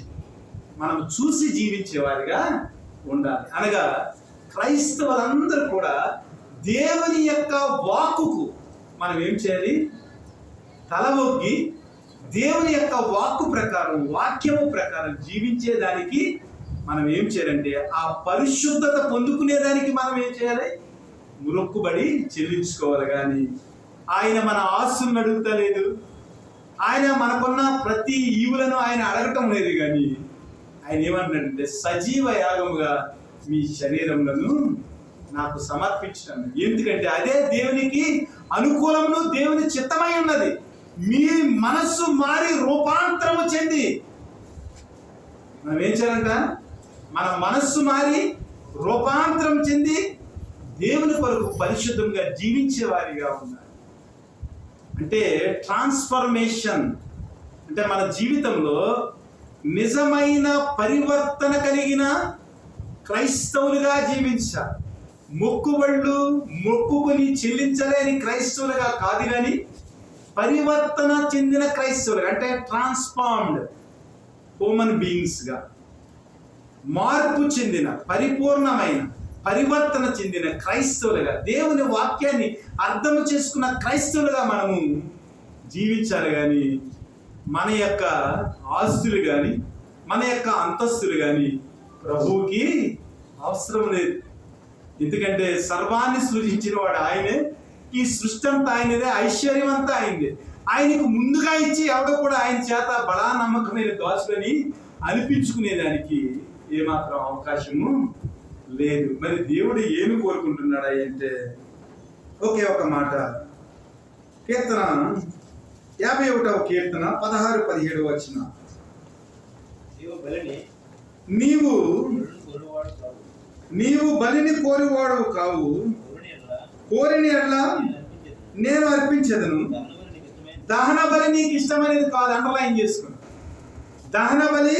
మనం చూసి జీవించేవారిగా ఉండాలి. అనగా క్రైస్తవులందరూ కూడా దేవుని యొక్క వాక్కుకు మనం ఏం చేయాలి? తల ఒగ్గి దేవుని యొక్క వాక్కు ప్రకారం, వాక్యము ప్రకారం జీవించేదానికి మనం ఏం చేయాలంటే, ఆ పరిశుద్ధత పొందుకునేదానికి మనం ఏం చేయాలి? మొక్కుబడి చెల్లించుకోవాలి. కానీ ఆయన మన ఆస్తులను అడుగుతలేదు, ఆయన మనకున్న ప్రతి ఈవులను ఆయన అడగటం లేదు. కానీ ఆయన ఏమంటున్నాడంటే, సజీవ యాగముగా మీ శరీరములను నాకు సమర్పించడం. ఎందుకంటే అదే దేవునికి అనుకూలమును దేవుని చిత్తమై ఉన్నది. మీ మనస్సు మారి రూపాంతరము చెంది మనం ఏం చేయాలంట? మన మనస్సు మారి రూపాంతరం చెంది దేవుని కొరకు పరిశుద్ధంగా జీవించే వారిగా ఉన్నారు. అంటే ట్రాన్స్ఫర్మేషన్ అంటే మన జీవితంలో నిజమైన పరివర్తన కలిగిన క్రైస్తవులుగా జీవించాలి. మొక్కుబళ్ళు మొక్కుకుని చెల్లించలేని క్రైస్తవులుగా కాదు, కానీ పరివర్తన చెందిన క్రైస్తవులుగా, అంటే ట్రాన్స్ఫార్మ్డ్ హ్యూమన్ బీయింగ్స్గా, మార్పు చెందిన, పరిపూర్ణమైన, పరివర్తన చెందిన క్రైస్తవులుగా, దేవుని వాక్యాన్ని అర్థం చేసుకున్న క్రైస్తవులుగా మనము జీవించాలి. కానీ మన యొక్క ఆస్తులు కానీ, మన యొక్క అంతస్తులు కానీ ప్రభువుకి అవసరం లేదు. ఎందుకంటే సర్వాన్ని సృజించిన వాడు ఆయనే, ఈ సృష్టి అంతా ఆయనదే, ఐశ్వర్యం అంతా ఆయనదే. ఆయనకు ముందుగా ఇచ్చి ఎవడో కూడా ఆయన చేత బడా నమ్మకమైన దోచుకొని అనిపించుకునేదానికి ఏమాత్రం అవకాశము లేదు. మరి దేవుడు ఏమి కోరుకుంటున్నాడా అంటే ఒకే ఒక మాట. కీర్తన 51వ కీర్తన 16-17 వచ్చిన, నీవు బలిని కోరువాడు కావు, కోరిని ఎట్లా నేను అర్పించదను. దహన బలి నీకు ఇష్టమైనది కాదు. అండర్లైన్ చేసుకుని, దహన బలి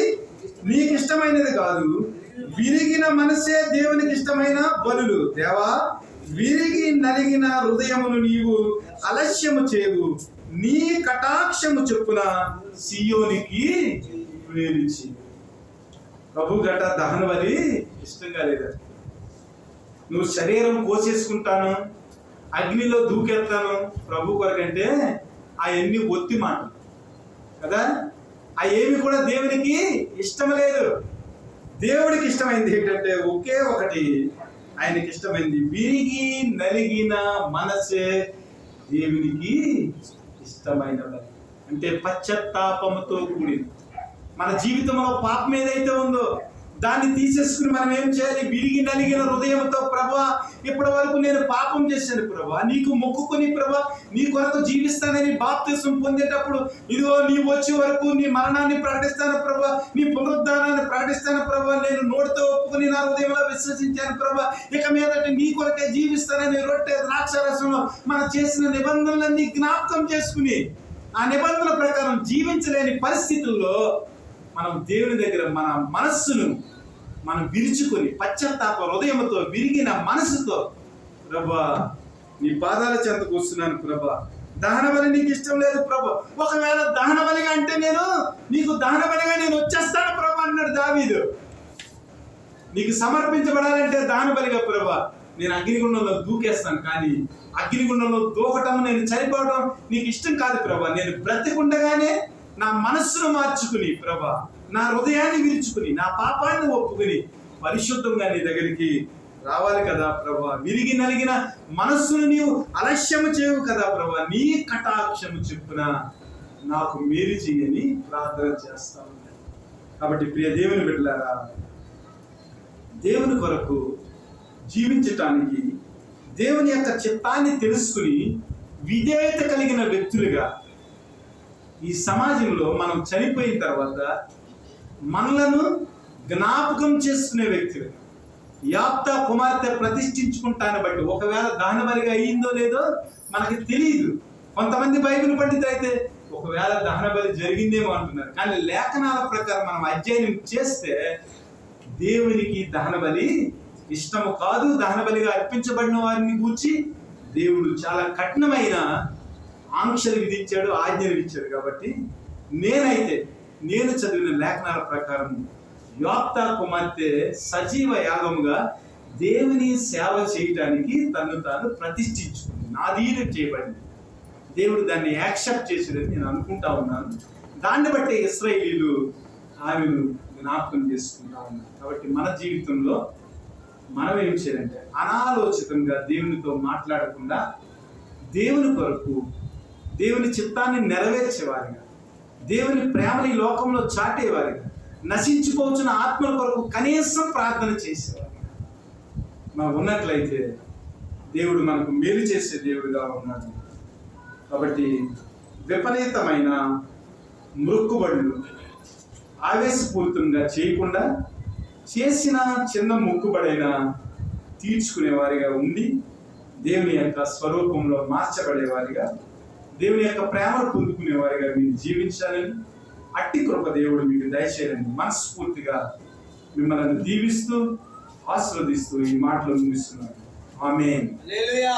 నీకు ఇష్టమైనది కాదు, విరిగిన మనసే దేవునికి ఇష్టమైన బలులు. దేవా, విరిగి నలిగిన హృదయమును నీవు అలస్యము చేయవు, నీ కటాక్షము చొప్పున సియోనికి ప్రేమించి. ప్రభు గట దహన బలి ఇష్టంగా లేదా? నువ్వు శరీరం కోసేసుకుంటాను, అగ్నిలో దూకెత్తాను ప్రభు కొరకంటే అవన్నీ ఒత్తి మాటలు కదా. అవేమి కూడా దేవునికి ఇష్టం లేదు. దేవుడికి ఇష్టమైంది ఏంటంటే ఒకే ఒకటి, ఆయనకి ఇష్టమైంది విరిగి నలిగిన మనసే దేవునికి ఇష్టమైన. అంటే పశ్చాత్తాపముతో కూడింది. మన జీవితంలో పాపం ఏదైతే ఉందో దాన్ని తీసేసుకుని మనం ఏం చేయాలి? విరిగి నలిగిన హృదయంతో, ప్రభా ఇప్పటి వరకు నేను పాపం చేశాను ప్రభా, నీకు మొక్కుకొని ప్రభా నీ కొరకు జీవిస్తానని బాప్తిసం పొందేటప్పుడు, ఇదిగో నీవు వచ్చే వరకు నీ మరణాన్ని ప్రకటిస్తాను ప్రభా, నీ పునరుద్ధానాన్ని ప్రకటిస్తాను ప్రభా, నేను నోటితో ఒప్పుకొని నా హృదయంలో విశ్వసించాను ప్రభా, ఇక మీదట నీ కొరకే జీవిస్తానని రొట్టె ద్రాక్షారసంలో మనం చేసిన నిబంధనలన్నీ జ్ఞాపకం చేసుకుని ఆ నిబంధనల ప్రకారం జీవించలేని పరిస్థితుల్లో మనం దేవుని దగ్గర మన మనస్సును మనం విరుచుకొని పశ్చాత్తాప హృదయంతో, విరిగిన మనసుతో, ప్రభా నీ పాదాల చెంతకు వస్తున్నాను ప్రభా, దహన బలి నీకు ఇష్టం లేదు ప్రభా, ఒకవేళ దహన బలిగా అంటే నీకు దహన బలిగా నేను వచ్చేస్తాను ప్రభా అన్నాడు దావీదు. నీకు సమర్పించబడాలంటే దహన బలిగా ప్రభా నేను అగ్నిగుండంలో దూకేస్తాను, కానీ అగ్నిగుండంలో దూకటం, నేను చనిపోవడం నీకు ఇష్టం కాదు ప్రభా. నేను బ్రతికుండగానే నా మనస్సును మార్చుకుని ప్రభా, నా హృదయాన్ని విరుచుకుని, నా పాపాన్ని ఒప్పుకుని పరిశుద్ధంగా నీ దగ్గరికి రావాలి కదా ప్రభా. విరిగి నలిగిన మనస్సును నీవు అలస్యము చేయవు కదా ప్రభా, నీ కటాక్షము చెప్పున నాకు మేలు చేయని ప్రార్థన చేస్తాను. కాబట్టి ప్రియ దేవుని బిడ్డలారా, దేవుని కొరకు జీవించటానికి, దేవుని యొక్క చిత్తాన్ని తెలుసుకుని విధేయత కలిగిన వ్యక్తులుగా ఈ సమాజంలో మనం చనిపోయిన తర్వాత మనలను జ్ఞాపకం చేసుకునే వ్యక్తులు. యాప్తా కుమార్తె ప్రతిష్ఠించుకుంటాన్ని బట్టి ఒకవేళ దహన బలిగా అయ్యిందో లేదో మనకి తెలియదు. కొంతమంది బైబిల్ పండితులు అయితే ఒకవేళ దహన బలి జరిగిందేమో అంటున్నారు. కానీ లేఖనాల ప్రకారం మనం అధ్యయనం చేస్తే దేవునికి దహన బలి ఇష్టము కాదు. దహన బలిగా అర్పించబడిన వారిని గూర్చి దేవుడు చాలా కఠినమైన ఆంక్షలు విధించాడు, ఆజ్ఞలు ఇచ్చాడు. కాబట్టి నేను చదివిన లేఖనాల ప్రకారం యోప్తా కుమార్తె సజీవ యాగముగా దేవుని సేవ చేయడానికి తను తాను ప్రతిష్ఠించుకుంది, నాదీనం చేయబడింది. దేవుడు దాన్ని యాక్సెప్ట్ చేసేదని నేను అనుకుంటా ఉన్నాను. దాన్ని బట్టి ఇశ్రాయేలీలు ఆమెను జ్ఞాపకం చేసుకుంటా ఉన్నారు. కాబట్టి మన జీవితంలో మనం ఏం చేయాలంటే అనాలోచితంగా దేవునితో మాట్లాడకుండా దేవుని కొరకు, దేవుని చిత్తాన్ని నెరవేర్చేవారిగా, దేవుని ప్రేమని లోకంలో చాటేవారిగా, నశించిపోతున్న ఆత్మల కొరకు కనీసం ప్రార్థన చేసేవారిగా మనం ఉన్నట్లయితే దేవుడు మనకు మేలు చేసే దేవుడుగా ఉన్నాడు. కాబట్టి విపరీతమైన మొక్కుబడులు ఆవేశపూరితంగా చేయకుండా చేసిన చిన్న మొక్కుబడైనా తీర్చుకునే వారిగా ఉండి దేవుని యొక్క స్వరూపంలో మార్చబడేవారిగా, దేవుని యొక్క ప్రేమను పొందుకునే వారిగా మీరు జీవించాలని అట్టి కృప దేవుడు మీకు దయచేయాలని మనస్ఫూర్తిగా మిమ్మల్ని దీవిస్తూ ఆశీర్వదిస్తూ ఈ మాటలు ముగిస్తున్నాను. ఆమేన్. హల్లెలూయా.